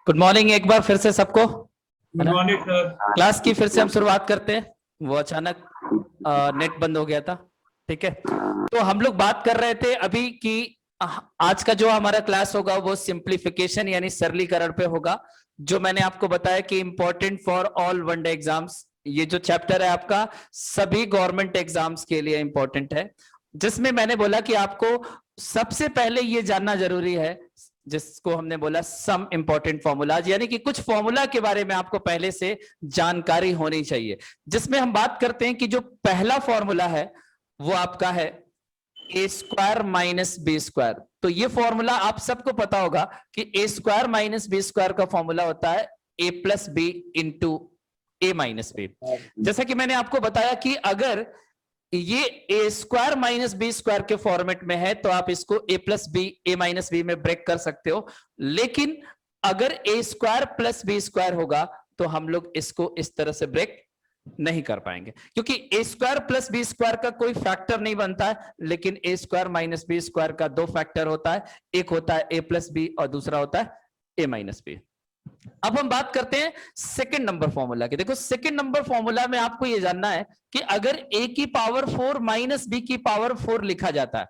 Good morning एक बार फिर से सबको। Good morning sir. क्लास की फिर से हम शुरुआत करते हैं। वो अचानक नेट बंद हो गया था। ठीक है, तो हम लोग बात कर रहे थे अभी कि आज का जो हमारा क्लास होगा वो सिंप्लीफिकेशन यानी सरलीकरण पे होगा, जो मैंने आपको बताया कि important for all one day exams. ये जो चैप्टर है आपका सभी गवर्नमेंट एग्जाम्स के लिए इंपॉर्टेंट है, जिसमें मैंने बोला कि आपको सबसे पहले ये जानना जरूरी है, जिसको हमने बोला सम इंपॉर्टेंट फॉर्मूलाज, यानी कि कुछ फॉर्मूला के बारे में आपको पहले से जानकारी होनी चाहिए। जिसमें हम बात करते हैं कि जो पहला फॉर्मूला है वो आपका है ए स्क्वायर माइनस बी स्क्वायर। तो ये फॉर्मूला आप सबको पता होगा कि ए स्क्वायर माइनस बी स्क्वायर का फॉर्मूला होता है a plus b into a minus B. जैसा कि मैंने आपको बताया कि अगर ये ए स्क्वायर माइनस बी स्क्वायर के फॉर्मेट में है तो आप इसको ए प्लस बी ए माइनस बी में ब्रेक कर सकते हो, लेकिन अगर ए स्क्वायर प्लस बी स्क्वायर होगा तो हम लोग इसको इस तरह से ब्रेक नहीं कर पाएंगे, क्योंकि ए स्क्वायर प्लस बी स्क्वायर का कोई फैक्टर नहीं बनता है, लेकिन ए स्क्वायर माइनस बी स्क्वायर का दो फैक्टर होता है, एक होता है ए प्लस बी और दूसरा होता है ए माइनस बी। अब हम बात करते हैं सेकंड नंबर फॉर्मूला की। देखो सेकंड नंबर फॉर्मूला में आपको यह जानना है कि अगर a की पावर 4 माइनस बी की पावर 4 लिखा जाता है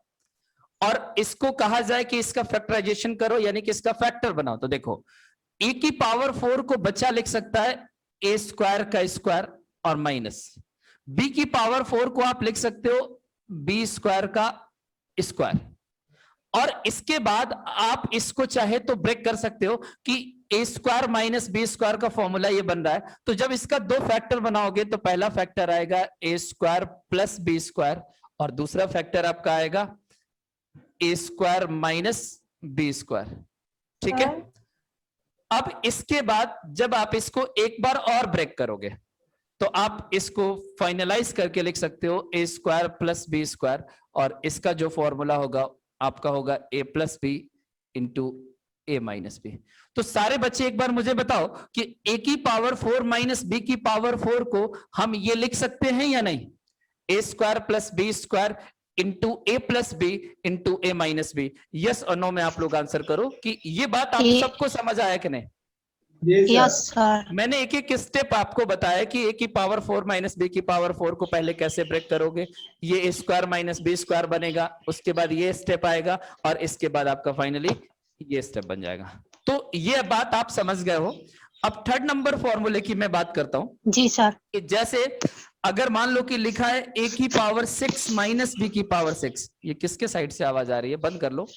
और इसको कहा जाए कि इसका फैक्टराइजेशन करो यानी कि इसका फैक्टर बनाओ, तो देखो a की पावर 4 को बच्चा लिख सकता है ए स्क्वायर का स्क्वायर और माइनस b की पावर 4 को आप लिख सकते हो बी स्क्वायर का स्क्वायर, और इसके बाद आप इसको चाहे तो ब्रेक कर सकते हो कि ए स्क्वायर माइनस बी स्क्वायर का फॉर्मूला ये बन रहा है, तो जब इसका दो फैक्टर बनाओगे तो पहला फैक्टर आएगा ए स्क्वायर प्लस बी स्क्वायर और दूसरा फैक्टर आपका आएगा ए स्क्वायर माइनस बी स्क्वायर। ठीक है, अब इसके बाद जब आप इसको एक बार और ब्रेक करोगे तो आप इसको फाइनलाइज करके लिख सकते हो ए स्क्वायर प्लस बी स्क्वायर, और इसका जो फॉर्मूला होगा आपका होगा ए plus b into a minus B. तो सारे बच्चे एक बार मुझे बताओ कि ए की पावर 4 माइनस बी की पावर 4 को हम ये लिख सकते हैं या नहीं, a square plus B square into a plus b into a minus b. Yes और नो में आप लोग आंसर करो कि ये बात आप सबको समझ आया कि नहीं। Yes sir. मैंने एक एक स्टेप आपको बताया कि ए की पावर 4 माइनस बी की पावर 4 को पहले कैसे ब्रेक करोगे, ये ए स्क्वायर माइनस बी स्क्वायर बनेगा, उसके बाद ये स्टेप आएगा और इसके बाद आपका फाइनली ये स्टेप बन जाएगा। तो ये बात आप समझ गए हो। अब थर्ड नंबर फॉर्मूले की मैं बात करता हूं। जी सर। कि जैसे अगर मान लो कि लिखा है ए की पावर 6 माइनस बी की पावर 6, ये किसके साइड से आवाज आ रही है, बंद कर लो।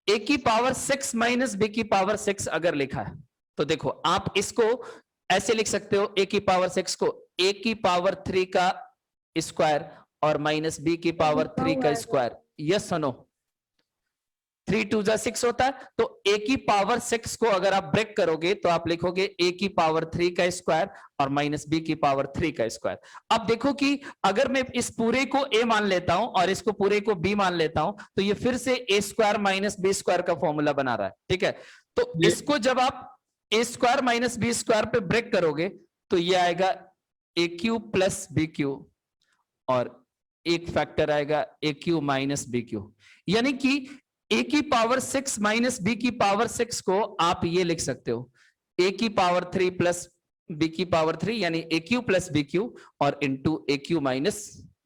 ए की पावर 6 माइनस बी की पावर 6 अगर लिखा है तो देखो आप इसको ऐसे लिख सकते हो, ए की पावर 6 को ए की पावर 3 का स्क्वायर और माइनस बी की पावर 3 का स्क्वायर। यस नो, 3 2 जा 6 होता है, तो ए की पावर 6 को अगर आप ब्रेक करोगे तो आप लिखोगे ए की पावर 3 का स्क्वायर और माइनस बी की पावर 3 का स्क्वायर। अब देखो कि अगर मैं इस पूरे को ए मान लेता हूं और इसको पूरे को बी मान लेता हूं तो ये फिर से ए स्क्वायर माइनस बी स्क्वायर का फॉर्मूला बना रहा है। ठीक है, तो इसको जब आप ए स्क्वायर माइनस बी स्क्वायर पे ब्रेक करोगे तो ये आएगा ए क्यू प्लस बी क्यू और एक फैक्टर आएगा ए क्यू माइनस बी क्यू, यानी कि ए की पावर 6 माइनस बी की पावर 6 को आप ये लिख सकते हो ए की पावर 3 प्लस बी की पावर 3 यानी ए क्यू प्लस बी क्यू और इंटू ए क्यू माइनस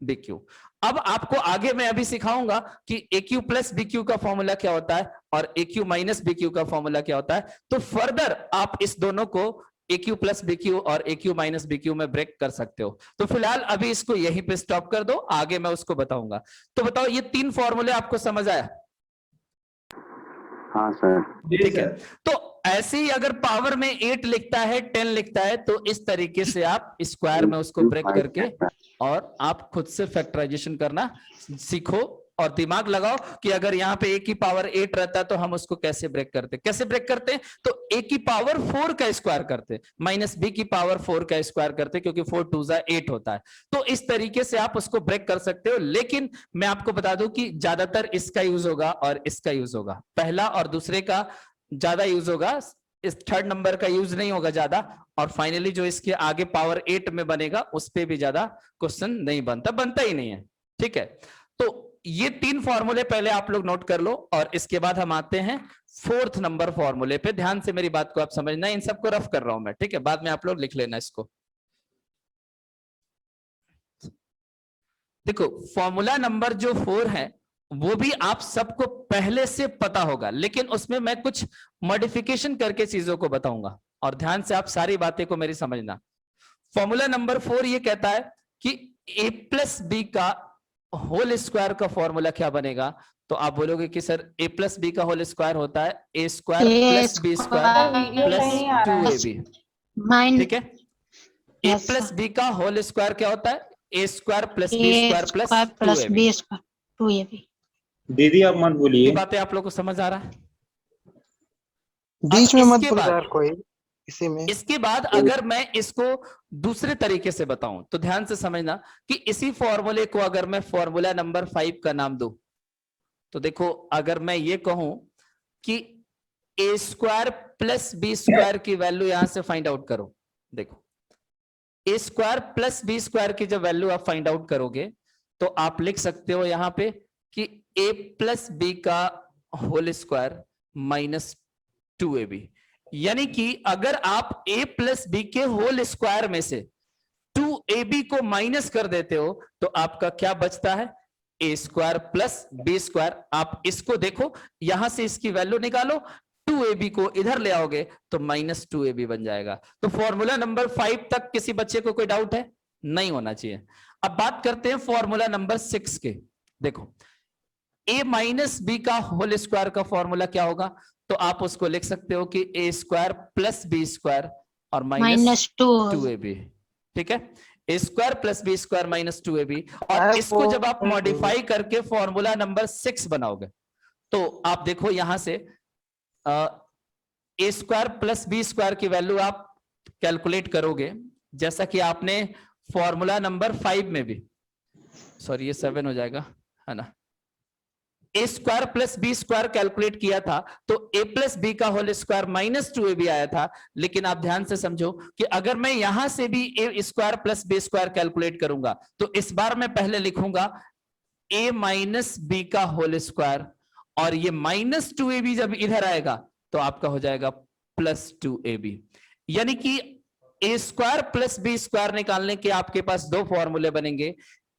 बी क्यू। अब आपको आगे मैं अभी सिखाऊंगा कि a cube plus B cube का फॉर्मूला क्या होता है और a cube minus b cube का फॉर्मूला क्या होता है, तो फर्दर आप इस दोनों को ए क्यू प्लस बी क्यू और a cube minus b Q में ब्रेक कर सकते हो। तो फिलहाल अभी इसको यहीं पे स्टॉप कर दो, आगे मैं उसको बताऊंगा। तो बताओ ये तीन फॉर्मूले आपको समझ आया? हाँ सर। ठीक है, तो ऐसे ही अगर पावर में 8 लिखता है 10 लिखता है तो इस तरीके से आप स्क्वायर में उसको ब्रेक करके और आप खुद से फैक्टराइजेशन करना सीखो और दिमाग लगाओ कि अगर यहाँ पे a की पावर 8 रहता तो हम उसको कैसे ब्रेक करते। कैसे ब्रेक करते हैं तो a की पावर 4 का स्क्वायर करते माइनस b की पावर 4 का स्क्वायर करते, क्योंकि 4 2 जा 8 होता है। तो इस तरीके से आप उसको ब्रेक कर सकते हो, लेकिन मैं आपको बता दूं कि ज्यादातर इसका यूज होगा और इसका यूज होगा, पहला और दूसरे का ज्यादा यूज होगा, इस थर्ड नंबर का यूज नहीं होगा ज्यादा, और फाइनली जो इसके आगे पावर 8 में बनेगा उस पर भी ज्यादा क्वेश्चन नहीं बनता ही नहीं है। ठीक है, तो ये 3 फॉर्मूले पहले आप लोग नोट कर लो और इसके बाद हम आते हैं 4th नंबर फॉर्मूले पे। ध्यान से मेरी बात को आप समझना, इन सबको रफ कर रहा हूं मैं, ठीक है, बाद में आप लोग लिख लेना इसको। देखो फॉर्मूला नंबर जो 4 है वो भी आप सबको पहले से पता होगा, लेकिन उसमें मैं कुछ मॉडिफिकेशन करके चीजों को बताऊंगा और ध्यान से आप सारी बातें को मेरी समझना। फॉर्मूला नंबर 4 ये कहता है कि a प्लस बी का होल स्क्वायर का फॉर्मूला क्या बनेगा। तो आप बोलोगे कि सर a प्लस बी का होल स्क्वायर होता है a square plus B square plus 2ab, माइन ठीक है। a Yes, plus sir. B का होल स्क्वायर क्या होता है a square plus B A square plus square plus 2ab। B square 2ab। दीदी आप मत ये बोलिए। बातें आप लोग को समझ आ रहा है। बीच में मत इसके बोल बाद यार कोई इसी में। इसके बाद अगर मैं इसको दूसरे तरीके से बताऊं तो ध्यान से समझना कि इसी फॉर्मूले को अगर मैं फॉर्मूला नंबर 5 का नाम दूं तो देखो, अगर मैं ये कहूं कि ए स्क्वायर प्लस बी स्क्वायर की वैल्यू यहां से फाइंड आउट करो, देखो ए स्क्वायर प्लस बी स्क्वायर की जब वैल्यू आप फाइंड आउट करोगे तो आप लिख सकते हो यहां पे कि ए प्लस बी का होल स्क्वायर माइनस 2ab। यानी कि अगर आप a प्लस बी के होल स्क्वायर में से 2ab को माइनस कर देते हो तो आपका क्या बचता है, a square plus B square. आप इसको देखो, यहां से इसकी वैल्यू निकालो, 2ab को इधर ले आओगे तो माइनस 2ab बन जाएगा। तो फॉर्मूला नंबर 5 तक किसी बच्चे को कोई डाउट है? नहीं होना चाहिए। अब बात करते हैं फॉर्मूला नंबर 6 के। देखो a माइनस बी का होल स्क्वायर का फॉर्मूला क्या होगा, तो आप उसको लिख सकते हो कि a square plus B square और माइनस 2ab, ठीक है। a square plus B square minus 2ab। और इसको जब आप मॉडिफाई करके फॉर्मूला नंबर 6 बनाओगे तो आप देखो यहां से a square plus B square की वैल्यू आप कैलकुलेट करोगे, जैसा कि आपने फॉर्मूला नंबर 5 में भी, सॉरी ये 7 हो जाएगा, है ना, a square plus B square calculate किया था तो ए प्लस बी का होल स्क्वायर माइनस 2ab आया था। लेकिन आप ध्यान से समझो कि अगर मैं यहां से भी a square plus B square calculate करूंगा तो इस बार मैं पहले लिखूंगा ए माइनस बी का होल स्क्वायर और ये माइनस 2ab जब इधर आएगा तो आपका हो जाएगा प्लस 2ab। यानी कि ए स्क्वायर प्लस बी स्क्वायर निकालने के आपके पास दो फॉर्मूले बनेंगे,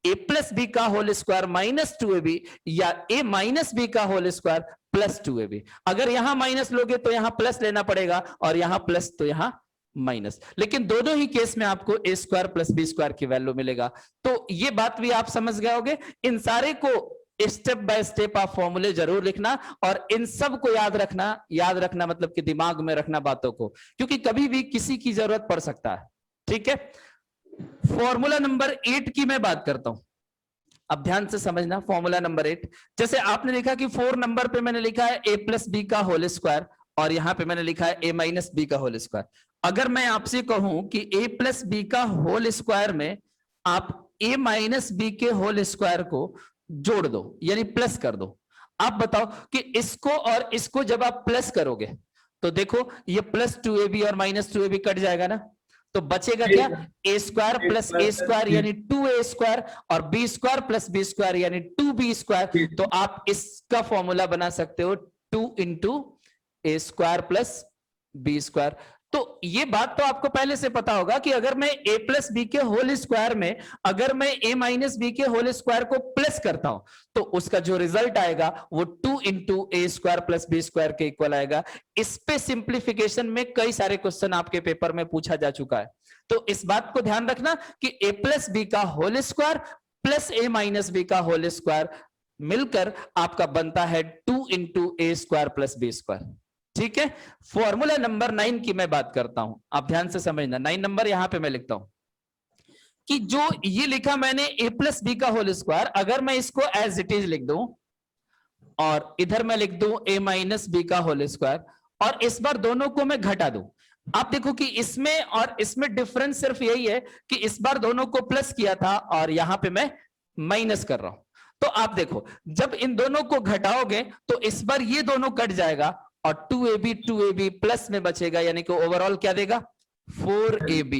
ए प्लस बी का होल स्क्वायर माइनस 2ab या ए माइनस बी का होल स्क्वायर प्लस 2ab। अगर यहां माइनस लोगे तो यहां प्लस लेना पड़ेगा और यहां प्लस तो यहां माइनस, लेकिन दोनों ही केस में आपको ए स्क्वायर प्लस बी स्क्वायर की वैल्यू मिलेगा। तो ये बात भी आप समझ गए होगे। इन सारे को स्टेप बाय स्टेप आप फॉर्मूले जरूर लिखना और इन सब को याद रखना मतलब कि दिमाग में रखना बातों को, क्योंकि कभी भी किसी की जरूरत पड़ सकता है, ठीक है। फॉर्मूला नंबर 8 की मैं बात करता हूं, अब ध्यान से समझना। फॉर्मूला नंबर 8, जैसे आपने लिखा कि 4 नंबर पे मैंने लिखा है a प्लस बी का होल स्क्वायर और यहां पे मैंने लिखा है a माइनस बी का होल स्क्वायर। अगर मैं आपसे कहूं कि a प्लस बी का होल स्क्वायर में आप a माइनस बी के होल स्क्वायर को जोड़ दो यानी प्लस कर दो, आप बताओ कि इसको और इसको जब आप प्लस करोगे तो देखो ये प्लस 2ab और माइनस 2ab कट जाएगा ना, तो बचेगा क्या, A square plus A square यानी 2a स्क्वायर और B square plus B square यानी 2b स्क्वायर। तो आप इसका फॉर्मूला बना सकते हो 2 इंटू ए स्क्वायर प्लस बी स्क्वायर। तो ये बात तो आपको पहले से पता होगा कि अगर मैं a प्लस बी के होल स्क्वायर में अगर मैं a माइनस बी के होल स्क्वायर को प्लस करता हूं तो उसका जो रिजल्ट आएगा वो 2 इंटू ए स्क्वायर प्लस बी स्क्वायर के इक्वल आएगा। इस पे सिंप्लीफिकेशन में कई सारे क्वेश्चन आपके पेपर में पूछा जा चुका है, तो इस बात को ध्यान रखना कि a प्लस बी का होल स्क्वायर प्लस ए माइनस बी का होल स्क्वायर मिलकर आपका बनता है 2 इंटू ए स्क्वायर प्लस बी स्क्वायर, ठीक है। फॉर्मूला नंबर 9 की मैं बात करता हूं, आप ध्यान से समझना। 9 नंबर यहां पे मैं लिखता हूं कि जो ये लिखा मैंने a प्लस बी का होल स्क्वायर, अगर मैं इसको एज इट इज लिख दूं और इधर मैं लिख दूं a माइनस बी का होल स्क्वायर और इस बार दोनों को मैं घटा दूं, आप देखो कि इसमें और इसमें डिफरेंस सिर्फ यही है कि इस बार दोनों को प्लस किया था और यहां पे मैं माइनस कर रहा हूं। तो आप देखो जब इन दोनों को घटाओगे तो इस बार ये दोनों कट जाएगा और 2ab प्लस में बचेगा, यानी कि ओवरऑल क्या देगा 4ab।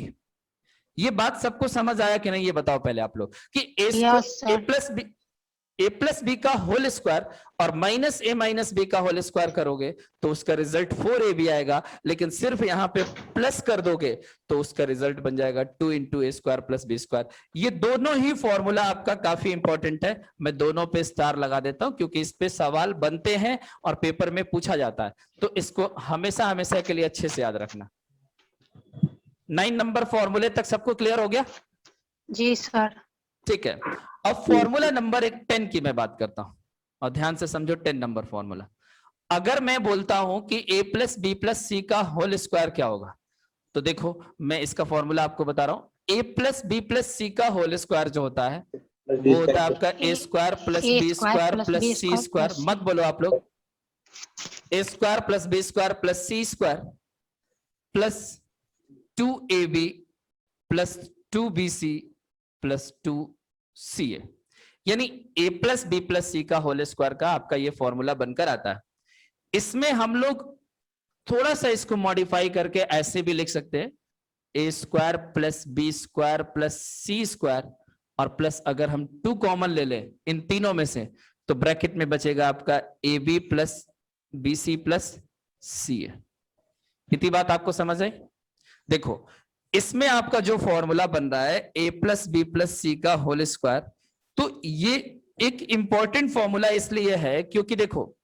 ये बात सबको समझ आया कि नहीं, ये बताओ पहले आप लोग कि a plus B A plus B का होल स्क्वायर और माइनस ए माइनस बी का होल स्क्वायर करोगे तो उसका रिजल्ट 4ab आएगा, लेकिन सिर्फ यहां पे प्लस कर दोगे तो उसका रिजल्ट बन जाएगा 2 इंटू ए स्क्वायर प्लस बी स्क्वायर। ये दोनों ही फॉर्मूला आपका काफी इंपॉर्टेंट है, मैं दोनों पे स्टार लगा देता हूं क्योंकि इस पे सवाल बनते हैं और पेपर में पूछा जाता है, तो इसको हमेशा हमेशा के लिए अच्छे से याद रखना। 9 नंबर फॉर्मूले तक सबको क्लियर हो गया? जी सर। ठीक है, अब फॉर्मूला नंबर 10 की मैं बात करता हूं और ध्यान से समझो 10 नंबर फॉर्मूला। अगर मैं बोलता हूं कि a plus B plus C का होल स्क्वायर क्या होगा, तो देखो मैं इसका फॉर्मूला आपको बता रहा हूं। a plus B plus C का होल स्क्वायर जो होता है वो होता है आपका a square plus B square plus C square, मत बोलो आप लोग, a square plus B square plus C square plus 2ab plus 2bc plus 2ca, यानी a plus B plus C का होल स्क्वायर का आपका ये फॉर्मूला बनकर आता है। इसमें हम लोग थोड़ा सा इसको मॉडिफाई करके ऐसे भी लिख सकते हैं, a square plus B square plus C square और प्लस अगर हम 2 कॉमन ले लें इन तीनों में से तो ब्रैकेट में बचेगा आपका a B plus b c plus c a. इतनी बात आपको समझ आई? देखो इसमें आपका जो फॉर्मूला बन रहा है a plus B plus C का होल स्क्वायर, तो ये एक इंपॉर्टेंट फॉर्मूला इसलिए है क्योंकि देखो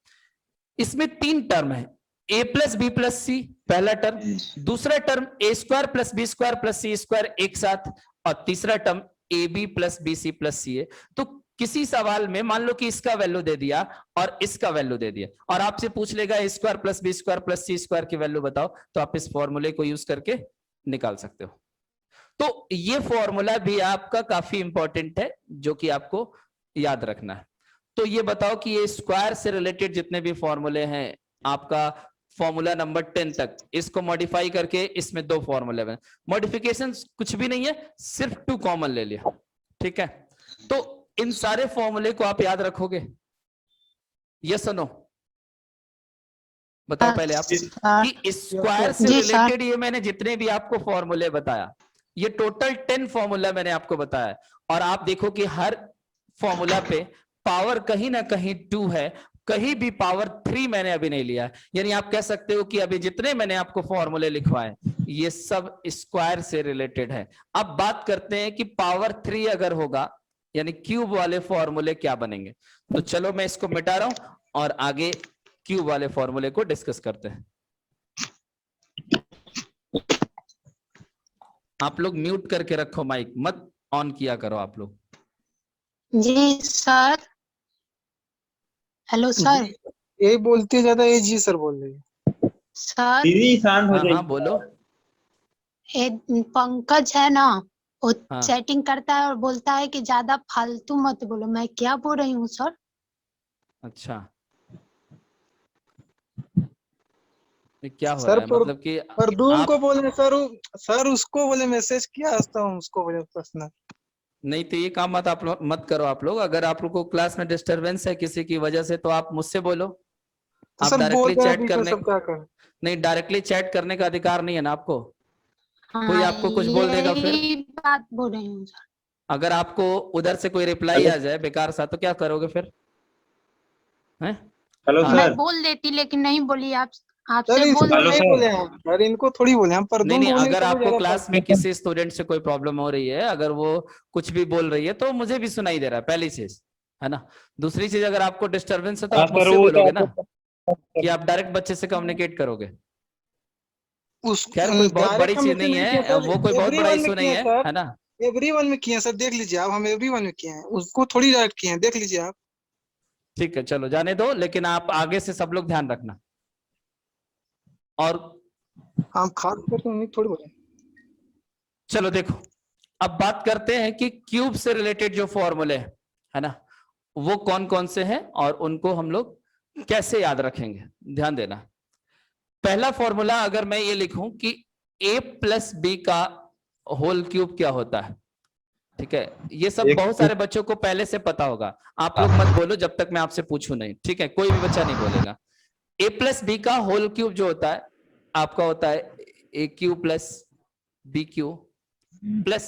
इसमें 3 टर्म है, a plus B plus c पहला टर्म, दूसरा term a square plus B square plus C square एक साथ, और तीसरा term a B plus b c plus c a. तो किसी सवाल में मान लो कि इसका वैल्यू दे दिया और इसका वैल्यू दे दिया और आपसे पूछ लेगा a square plus B square plus C square की वैल्यू बताओ, तो आप इस फॉर्मूले को यूज करके निकाल सकते हो। तो ये फॉर्मूला भी आपका काफी इंपॉर्टेंट है जो कि आपको याद रखना है। तो ये बताओ कि ये स्क्वायर से रिलेटेड जितने भी फॉर्मूले हैं आपका फॉर्मूला नंबर 10 तक, इसको मॉडिफाई करके इसमें 2 फॉर्मूले बने। मॉडिफिकेशन कुछ भी नहीं है, सिर्फ 2 कॉमन ले लिया, ठीक है। तो इन सारे फॉर्मूले को आप याद रखोगे? यस और नो? बताओ पहले आप कि स्क्वायर से रिलेटेड ये मैंने जितने भी आपको फॉर्मूले बताया, ये टोटल 10 फॉर्मूला मैंने आपको बताया, और आप देखो कि हर फॉर्मूला पे पावर कहीं ना कहीं 2 है, कहीं भी पावर 3 मैंने अभी नहीं लिया। यानी आप कह सकते हो कि अभी जितने मैंने आपको फॉर्मूले लिखवाए ये सब स्क्वायर से रिलेटेड है। अब बात करते हैं कि पावर 3 अगर होगा यानी क्यूब वाले फॉर्मूले क्या बनेंगे। तो चलो मैं इसको मिटा रहा हूं और आगे क्यूब वाले फॉर्मूले को डिस्कस करते हैं। आप लोग म्यूट करके रखो, माइक मत ऑन किया करो आप लोग। जी सर। Hello sir. यही बोलती है ज्यादा, ये जी सर बोल रही है। सर दीदी शांत हो हाँ जाइए। हाँ बोलो। ये पंकज है ना, वो हाँ। चैटिंग करता है और बोलता है कि ज्यादा फालतू मत बोलो। मैं क्या बोल रही हूँ सर? अच्छा, ये क्या हो सर रहा है मतलब कि परदूम आप को बोले सर उसको बोले मैसेज किया हूँ उसको बोले पर्सनल। नहीं, तो ये काम मत आप लोग मत करो। आप लोग अगर आप लोग को क्लास में डिस्टरबेंस है किसी की वजह से तो आप मुझसे बोलो। तो आप सर बोल डायरेक्टली रहे हैं चैट बीच में, करने सब क्या करें? नहीं, डायरेक्टली चैट करने का अधिकार नहीं है ना आपको। कोई हाँ आपको कुछ बोल देगा फिर, यही बात बोल रही हूँ सर। अगर आपको उधर से कोई रिप्लाई आ जाए बेकार सा तो क्या करोगे फिर? हैं? हेलो हाँ। मैं सर। बोल देती लेकिन नहीं बोली। आप सर आपसे इसको बोल हेलो नहीं सर। बोले हम, सर इनको थोड़ी बोले हम, नहीं परदूम नहीं, को बोले अगर तो वो आपको ज्यादा क्लास में किसी स्टूडेंट से कोई प्रॉब्लम हो रही है, अगर वो कुछ भी बोल रही है तो मुझे भी सुनाई दे रहा है, पहली चीज है ना। दूसरी चीज, अगर आपको डिस्टरबेंस है तो हाँ आप सर, मुझसे वो बोलोगे ना, तो कि आप डायरेक्ट बच्चे से कम्युनिकेट करोगे। उस खैर कोई बहुत बड़ी डायरेक्ट हम चीज मैसेज नहीं नहीं किया है, सर, वो कोई बहुत बड़ा एवरीवन में इशू किए नहीं हैं है, सर, है ना। एवरीवन में किए हैं सर, देख लीजिए आप, हम एवरीवन में किए हैं, उसको थोड़ी डायरेक्ट किए हैं, देख लीजिए आप। ठीक है चलो जाने दो, लेकिन आप आगे से सब लोग ध्यान रखना। और हम खास करके उन्हीं थोड़ी बोले। चलो देखो, अब बात करते हैं कि क्यूब से रिलेटेड जो फॉर्मूले है ना, वो कौन कौन से हैं और उनको हम लोग कैसे याद रखेंगे। ध्यान देना, पहला फॉर्मूला अगर मैं ये लिखूं कि a प्लस बी का होल क्यूब क्या होता है, ठीक है, ये सब बहुत सारे बच्चों को पहले से पता होगा। आप लोग मत बोलो जब तक मैं आपसे पूछूं नहीं, ठीक है, कोई भी बच्चा नहीं बोलेगा। a प्लस बी का होल क्यूब जो होता है आपका होता है a cube plus B cube plus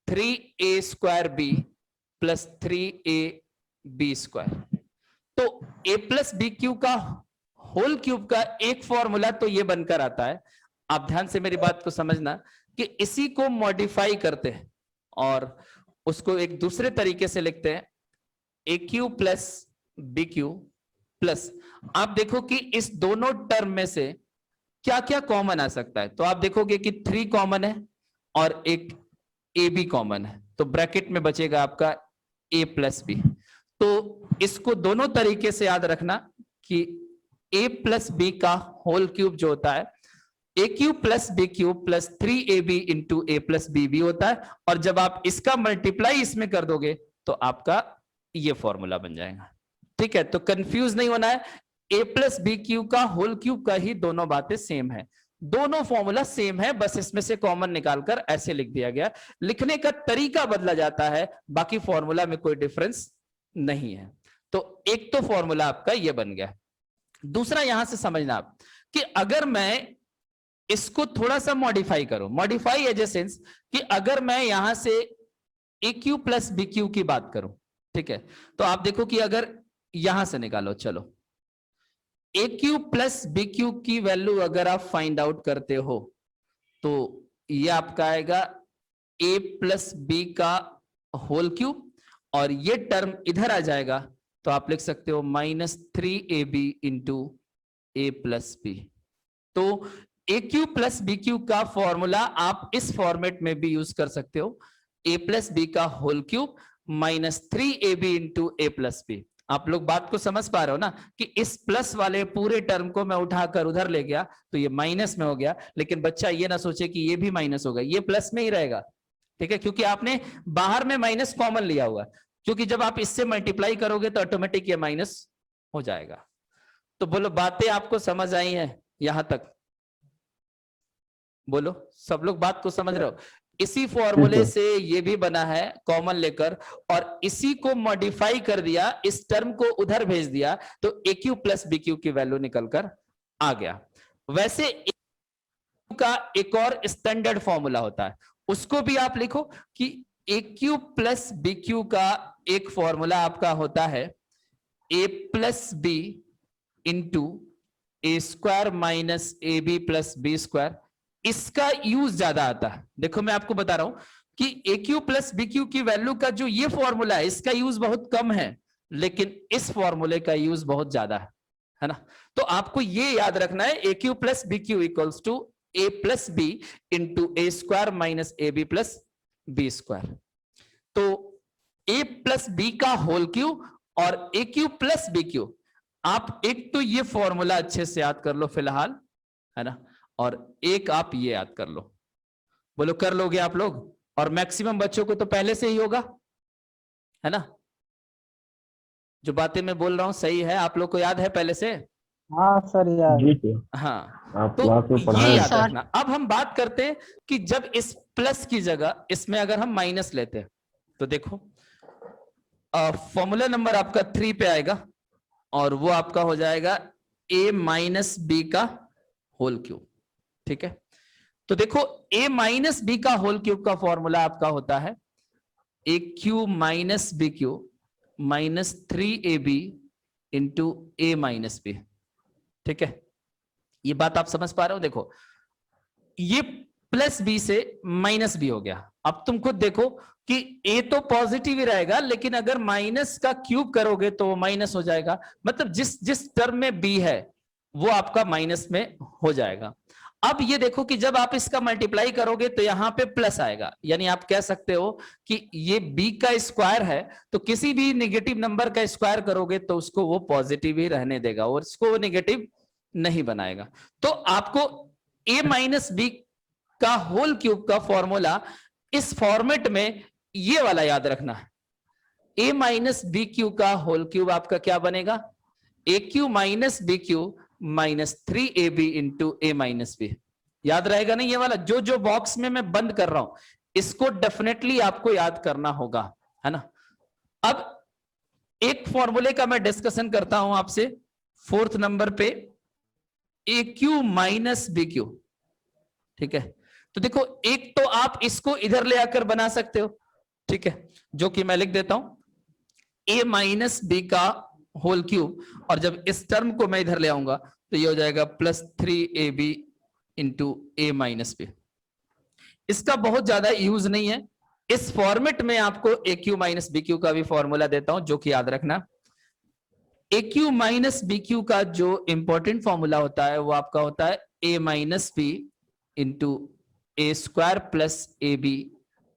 3a square b plus 3a b square. तो ए प्लस बी क्यू का होल क्यूब का एक फॉर्मूला तो ये बनकर आता है। आप ध्यान से मेरी बात को समझना कि इसी को मॉडिफाई करते हैं और उसको एक दूसरे तरीके से लिखते हैं a cube plus B cube plus. आप देखो कि इस दोनों टर्म में से क्या क्या कॉमन आ सकता है। तो आप देखोगे कि 3 कॉमन है और एक ए बी कॉमन है, तो ब्रैकेट में बचेगा आपका ए प्लस बी। तो इसको दोनों तरीके से याद रखना कि ए प्लस बी का होल क्यूब जो होता है a cube plus b cube plus 3ab into a plus b भी होता है, और जब आप इसका मल्टीप्लाई इसमें कर दोगे तो आपका ये फॉर्मूला बन जाएगा। ठीक है, तो कंफ्यूज नहीं होना है, ए प्लस बी क्यूब का होल क्यूब का ही दोनों बातें सेम है, दोनों फॉर्मूला सेम है, बस इसमें से कॉमन निकालकर ऐसे लिख दिया गया। लिखने का तरीका बदला जाता है, बाकी फॉर्मूला में कोई डिफरेंस नहीं है। तो एक तो फॉर्मूला आपका ये बन गया। दूसरा यहां से समझना आप कि अगर मैं इसको थोड़ा सा मॉडिफाई करूं, मॉडिफाई एज ए सेंस कि अगर मैं यहां से ए क्यू प्लस बी क्यू की बात करूं, ठीक है, तो आप देखो कि अगर यहां से निकालो, चलो ए क्यू प्लस बी क्यू की वैल्यू अगर आप फाइंड आउट करते हो तो ये आपका आएगा ए प्लस बी का होल क्यूब, और ये टर्म इधर आ जाएगा तो आप लिख सकते हो -3ab into a plus B. तो ए क्यूब प्लस बी क्यूब का फॉर्मूला आप इस फॉर्मेट में भी यूज कर सकते हो, ए प्लस बी का whole cube -3ab into a plus B. आप लोग बात को समझ पा रहे हो ना कि इस प्लस वाले पूरे टर्म को मैं उठाकर उधर ले गया तो ये माइनस में हो गया, लेकिन बच्चा ये ना सोचे कि ये भी माइनस होगा, ये प्लस में ही रहेगा। ठीक है, क्योंकि आपने बाहर में माइनस कॉमन लिया हुआ, क्योंकि जब आप इससे मल्टीप्लाई करोगे तो ऑटोमेटिक ये माइनस हो जाएगा। तो बोलो बातें आपको समझ आई हैं यहां तक? बोलो सब लोग बात को समझ रहे हो? इसी फॉर्मूले से ये भी बना है कॉमन लेकर, और इसी को मॉडिफाई कर दिया, इस टर्म को उधर भेज दिया तो ए क्यू प्लस बी क्यू की वैल्यू निकलकर आ गया। वैसे का एक और स्टैंडर्ड फॉर्मूला होता है, उसको भी आप लिखो कि a cube plus B cube का एक फॉर्मूला आपका होता है a plus b into A square minus a B plus B square. इसका यूज ज्यादा आता है। देखो मैं आपको बता रहा हूं कि a cube plus B Q की वैल्यू का जो ये फॉर्मूला है इसका यूज बहुत कम है, लेकिन इस फॉर्मूले का यूज बहुत ज्यादा है ना। तो आपको ये याद रखना है a cube plus B cube equals to a plus b into A square minus a B plus B square. तो ए प्लस बी का होल क्यूब और a cube plus B cube, आप एक तो ये फॉर्मूला अच्छे से याद कर लो फिलहाल, है ना, और एक आप ये याद कर लो। बोलो कर लोगे आप लोग? और मैक्सिमम बच्चों को तो पहले से ही होगा, है ना? जो बातें मैं बोल रहा हूं सही है, आप लोग को याद है पहले से? हाँ सर याद। हाँ, आप तो क्लास में ये पढ़ाए याद सर। रखना। अब हम बात करते हैं कि जब इस प्लस की जगह इसमें अगर हम माइनस लेते हैं तो देखो फॉर्मूला नंबर आपका 3 पे आएगा और वो आपका हो जाएगा a माइनस बी का होल क्यूब। ठीक है, तो देखो a माइनस बी का होल क्यूब का फॉर्मूला आपका होता है a cube minus b cube minus 3ab into a minus b. ठीक है, ये बात आप समझ पा रहे हो? देखो ये प्लस बी से माइनस बी हो गया। अब तुम खुद देखो कि ए तो पॉजिटिव ही रहेगा, लेकिन अगर माइनस का क्यूब करोगे तो वो माइनस हो जाएगा, मतलब जिस जिस टर्म में बी है वो आपका माइनस में हो जाएगा। अब ये देखो कि जब आप इसका मल्टीप्लाई करोगे तो यहां पे प्लस आएगा, यानी आप कह सकते हो कि ये b का स्क्वायर है, तो किसी भी नेगेटिव नंबर का स्क्वायर करोगे तो उसको वो पॉजिटिव ही रहने देगा और इसको वो नेगेटिव नहीं बनाएगा। तो आपको a माइनस बी का होल क्यूब का फॉर्मूला इस फॉर्मेट में ये वाला याद रखना है। a माइनस बी क्यू का होल क्यूब आपका क्या बनेगा? A cube minus b cube minus 3ab into a minus b. याद रहेगा ना ये वाला? जो जो बॉक्स में मैं बंद कर रहा हूं इसको डेफिनेटली आपको याद करना होगा, है ना। अब एक फॉर्मूले का मैं डिस्कशन करता हूं आपसे 4th नंबर पे, ए क्यू माइनस बी क्यू। ठीक है, तो देखो एक तो आप इसको इधर ले आकर बना सकते हो, ठीक है, जो कि मैं लिख देता हूं a माइनस बी का होल क्यूब, और जब इस टर्म को मैं इधर ले आऊंगा तो ये हो जाएगा +3ab into a minus B. इसका बहुत ज्यादा यूज नहीं है। इस फॉर्मेट में आपको ए क्यू माइनस बी क्यू का भी फॉर्मूला देता हूं, जो कि याद रखना, ए क्यू माइनस बी क्यू का जो इंपॉर्टेंट फॉर्मूला होता है वो आपका होता है a minus B into A square plus A B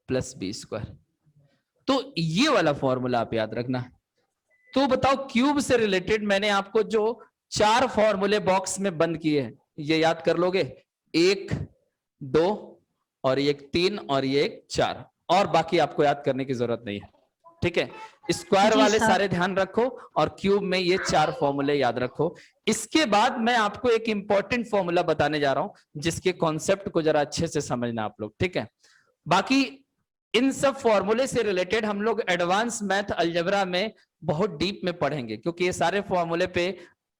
plus B square. तो ये वाला फॉर्मूला आप याद रखना। तो बताओ, क्यूब से रिलेटेड मैंने आपको जो 4 फॉर्मूले बॉक्स में बंद किए हैं, ये याद कर लोगे, 1, 2 और ये 3 और ये 4, और बाकी आपको याद करने की जरूरत नहीं है। ठीक है, स्क्वायर जी वाले सर। सारे ध्यान रखो और क्यूब में ये 4 फॉर्मूले याद रखो। इसके बाद मैं आपको एक इंपॉर्टेंट फॉर्मूला बताने जा रहा हूं, जिसके कॉन्सेप्ट को जरा अच्छे से समझना आप लोग। ठीक है, बाकी इन सब फॉर्मूले से रिलेटेड हम लोग एडवांस मैथ अलजेब्रा में बहुत डीप में पढ़ेंगे, क्योंकि ये सारे फॉर्मूले पे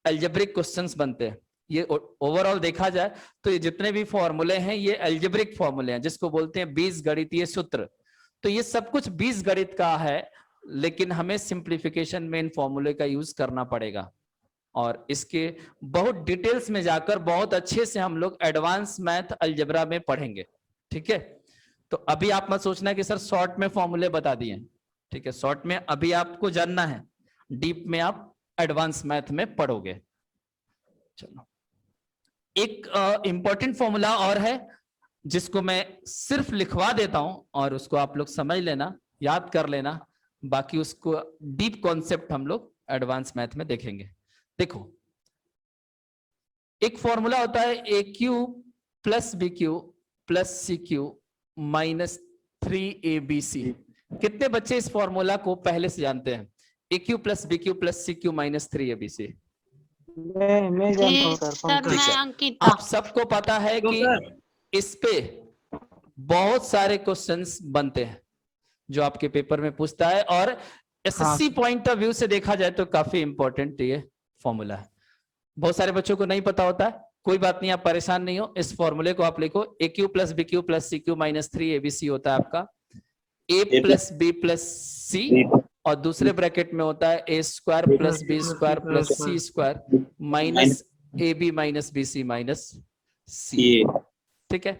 अलजेब्रिक क्वेश्चंस बनते हैं। ये ओवरऑल देखा जाए तो ये जितने भी फॉर्मूले हैं ये अलजेब्रिक फॉर्मूले हैं, जिसको बोलते हैं बीजगणितीय सूत्र। तो ये सब कुछ बीजगणित का है, लेकिन हमें सिंप्लीफिकेशन में इन फॉर्मूले का यूज करना पड़ेगा, और इसके बहुत डिटेल्स में जाकर बहुत अच्छे से हम लोग एडवांस मैथ अलजेब्रा में पढ़ेंगे। ठीक है, तो अभी आप मत सोचना कि सर शॉर्ट में फॉर्मूले बता दिए। ठीक है, शॉर्ट में अभी आपको जानना है, डीप में आप एडवांस मैथ में पढ़ोगे। चलो, एक इंपॉर्टेंट फॉर्मूला और है, जिसको मैं सिर्फ लिखवा देता हूं और उसको आप लोग समझ लेना, याद कर लेना, बाकी उसको डीप कॉन्सेप्ट हम लोग एडवांस मैथ में देखेंगे। देखो, एक फॉर्मूला होता है a cube plus B cube plus C cube minus 3abc। कितने बच्चे इस फॉर्मूला को पहले से जानते हैं? A cube plus B cube plus C cube minus 3abc। मैं जानता हूँ सर। सर ठीक मैं है। अंकिता। आप सबको पता है तो कि सर इस पे बहुत सारे क्वेश्चंस बनते हैं जो आपके पेपर में पूछता है, और एसएससी पॉइंट ऑफ व्यू से देखा जाए तो काफी इंपॉर्टेंट ये फॉर्मूला है। बहुत सारे बच्चों को नहीं पता होता है, कोई बात नहीं, आप परेशान नहीं हो। इस फॉर्मूले को आप लिखो, a cube plus B cube plus C cube minus 3abc होता है आपका a plus B plus c, और दूसरे ब्रैकेट में होता है ए square plus B square plus C square minus a b minus b c minus c. ठीक है,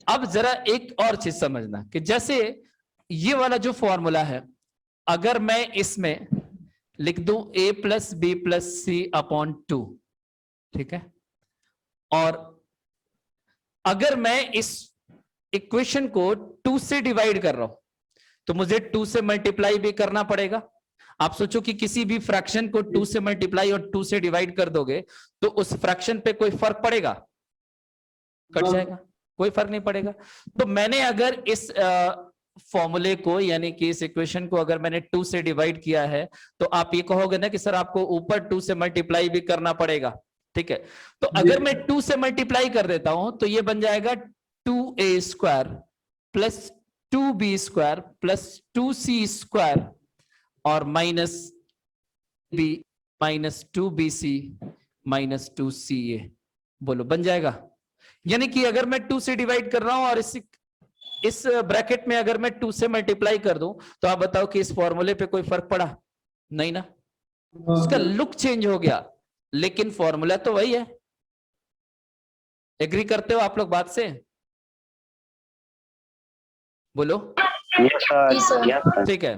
अब जरा एक और चीज समझना कि जैसे ये वाला जो फॉर्मूला है, अगर मैं इसमें लिख दूं a plus B plus C upon 2, ठीक है, और अगर मैं इस इक्वेशन को 2 से डिवाइड कर रहा हूं तो मुझे 2 से मल्टीप्लाई भी करना पड़ेगा। आप सोचो कि किसी भी फ्रैक्शन को 2 से मल्टीप्लाई और 2 से डिवाइड कर दोगे तो उस फ्रैक्शन पे कोई फर्क पड़ेगा? कट जाएगा, कोई फर्क नहीं पड़ेगा। तो मैंने अगर इस फॉर्मूले को, यानी कि इस इक्वेशन को अगर मैंने 2 से डिवाइड किया है तो आप ये कहोगे ना कि सर आपको ऊपर 2 से मल्टीप्लाई भी करना पड़ेगा। ठीक है, तो अगर मैं 2 से मल्टीप्लाई कर देता हूं तो ये बन जाएगा 2a square plus 2b square plus 2c square और minus b minus 2bc minus 2ca। बोलो, बन जाएगा? यानी कि अगर मैं 2 से डिवाइड कर रहा हूं और इस ब्रैकेट में अगर मैं 2 से मल्टीप्लाई कर दूं तो आप बताओ कि इस फॉर्मूले पे कोई फर्क पड़ा? नहीं ना, उसका लुक चेंज हो गया, लेकिन फॉर्मूला तो वही है। एग्री करते हो आप लोग बात से? बोलो। ठीक है,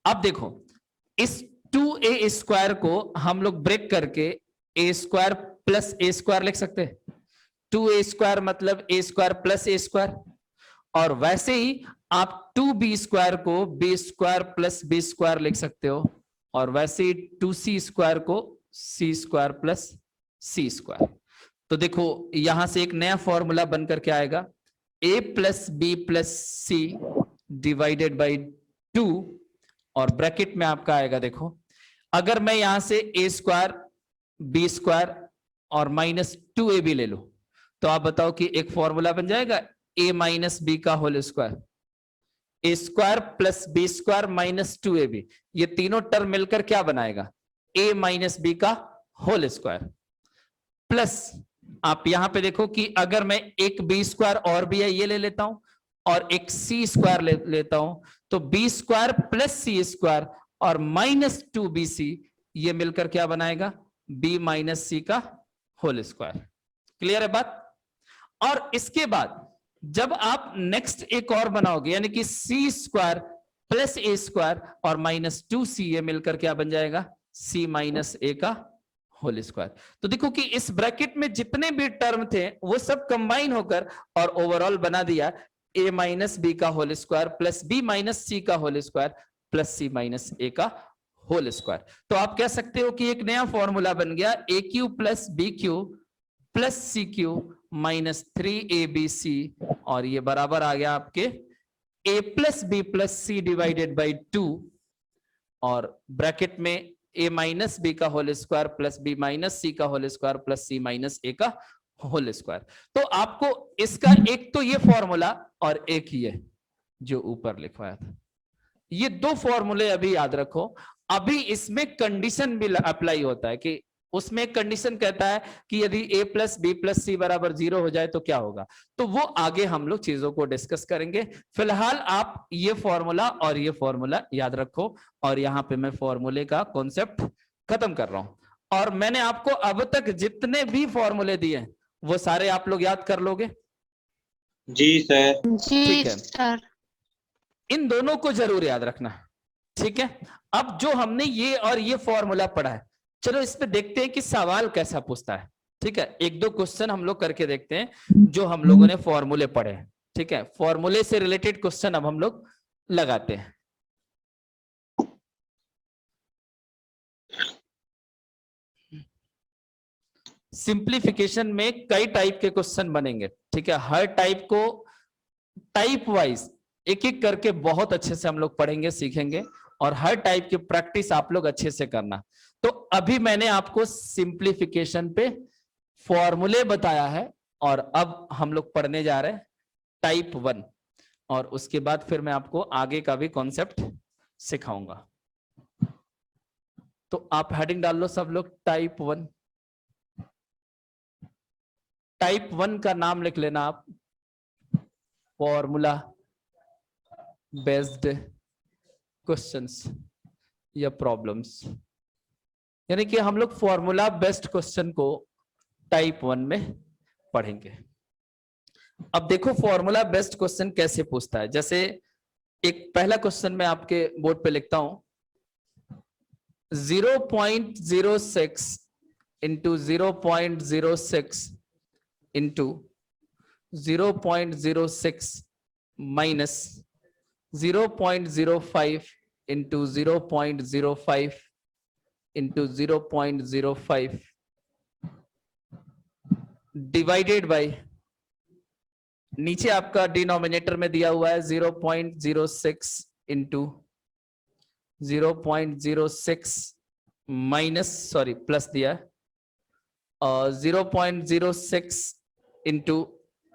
अब देखो, इस 2a स्क्वायर को हम लोग ब्रेक करके a square plus a square लिख सकते हैं। 2a स्क्वायर मतलब a square plus a square, और वैसे ही आप 2b स्क्वायर को b square plus b square लिख सकते हो, और वैसे ही 2c स्क्वायर को c square plus c square. तो देखो, यहां से एक नया फॉर्मूला बनकर के आएगा, a plus B plus C divided by 2, और ब्रैकेट में आपका आएगा, देखो अगर मैं यहां से a स्क्वायर बी स्क्वायर और माइनस 2ab ले लो तो आप बताओ कि एक फॉर्मूला बन जाएगा a माइनस बी का whole square, a square plus B square minus 2ab। ये तीनों टर्म मिलकर क्या बनाएगा? a माइनस बी का होल स्क्वायर, प्लस आप यहां पे देखो कि अगर मैं एक बी स्क्वायर और भी है ये ले लेता हूं और एक सी स्क्वायर लेता हूं तो बी स्क्वायर प्लस सी स्क्वायर और -2bc ये मिलकर क्या बनाएगा, b माइनस सी का होल स्क्वायर। क्लियर है बात? और इसके बाद जब आप नेक्स्ट एक और बनाओगे यानी कि सी स्क्वायर प्लस ए स्क्वायर और -2c ये मिलकर क्या बन जाएगा, c माइनस ए का होल स्क्वायर। तो देखो कि इस ब्रैकेट में जितने भी टर्म थे वो सब कंबाइन होकर और ओवरऑल बना दिया a माइनस बी का whole square plus b minus C का whole square plus c minus A का होल स्क्वायर। तो आप कह सकते हो कि एक नया फॉर्मूला बन गया A cube plus B cube plus C cube minus 3abc और ये बराबर आ गया आपके a plus B plus C divided by 2 और ब्रैकेट में a माइनस बी का whole square plus b minus C का whole square plus c minus A का होल स्क्वायर। तो आपको इसका एक तो ये फॉर्मूला और एक ये जो ऊपर लिखवाया था, ये दो फॉर्मूले अभी याद रखो। अभी इसमें कंडीशन भी अप्लाई होता है कि उसमें एक कंडीशन कहता है कि यदि a प्लस बी प्लस सी बराबर 0 हो जाए तो क्या होगा, तो वो आगे हम लोग चीजों को डिस्कस करेंगे। फिलहाल आप ये फॉर्मूला और ये फॉर्मूला याद रखो और यहां पे मैं फॉर्मूले का कॉन्सेप्ट खत्म कर रहा हूं। और मैंने आपको अब तक जितने भी फॉर्मूले दिए वो सारे आप लोग याद कर लोगे? जी सर। जी ठीक है। सर। इन दोनों को जरूर याद रखना, ठीक है। अब जो हमने ये और ये फॉर्मूला पढ़ा है, चलो इस पे देखते हैं कि सवाल कैसा पूछता है। ठीक है, एक दो क्वेश्चन हम लोग करके देखते हैं जो हम लोगों ने फॉर्मूले पढ़े हैं। ठीक है, फॉर्मूले से रिलेटेड क्वेश्चन अब हम लोग लगाते हैं। सिंप्लीफिकेशन में कई टाइप के क्वेश्चन बनेंगे। ठीक है, हर टाइप को टाइप वाइज एक एक करके बहुत अच्छे से हम लोग पढ़ेंगे, सीखेंगे और हर टाइप की प्रैक्टिस आप लोग अच्छे से करना। तो अभी मैंने आपको सिंप्लीफिकेशन पे फॉर्मूले बताया है और अब हम लोग पढ़ने जा रहे हैं टाइप 1 और उसके बाद फिर मैं आपको आगे का भी कॉन्सेप्ट सिखाऊंगा। तो आप हेडिंग डाल लो सब लोग, टाइप 1। टाइप 1 का नाम लिख लेना आप, फॉर्मूला बेस्ड क्वेश्चंस या प्रॉब्लम्स। यानी कि हम लोग फॉर्मूला बेस्ड क्वेश्चन को टाइप 1 में पढ़ेंगे। अब देखो फॉर्मूला बेस्ड क्वेश्चन कैसे पूछता है। जैसे एक पहला क्वेश्चन मैं आपके बोर्ड पे लिखता हूं, 0.06 into 0.06 into 0.06 minus 0.05 into 0.05 into 0.05 divided by, नीचे आपका डिनोमिनेटर में दिया हुआ है 0.06 इंटू 0.06 माइनस सॉरी प्लस दिया है, 0.06 इंटू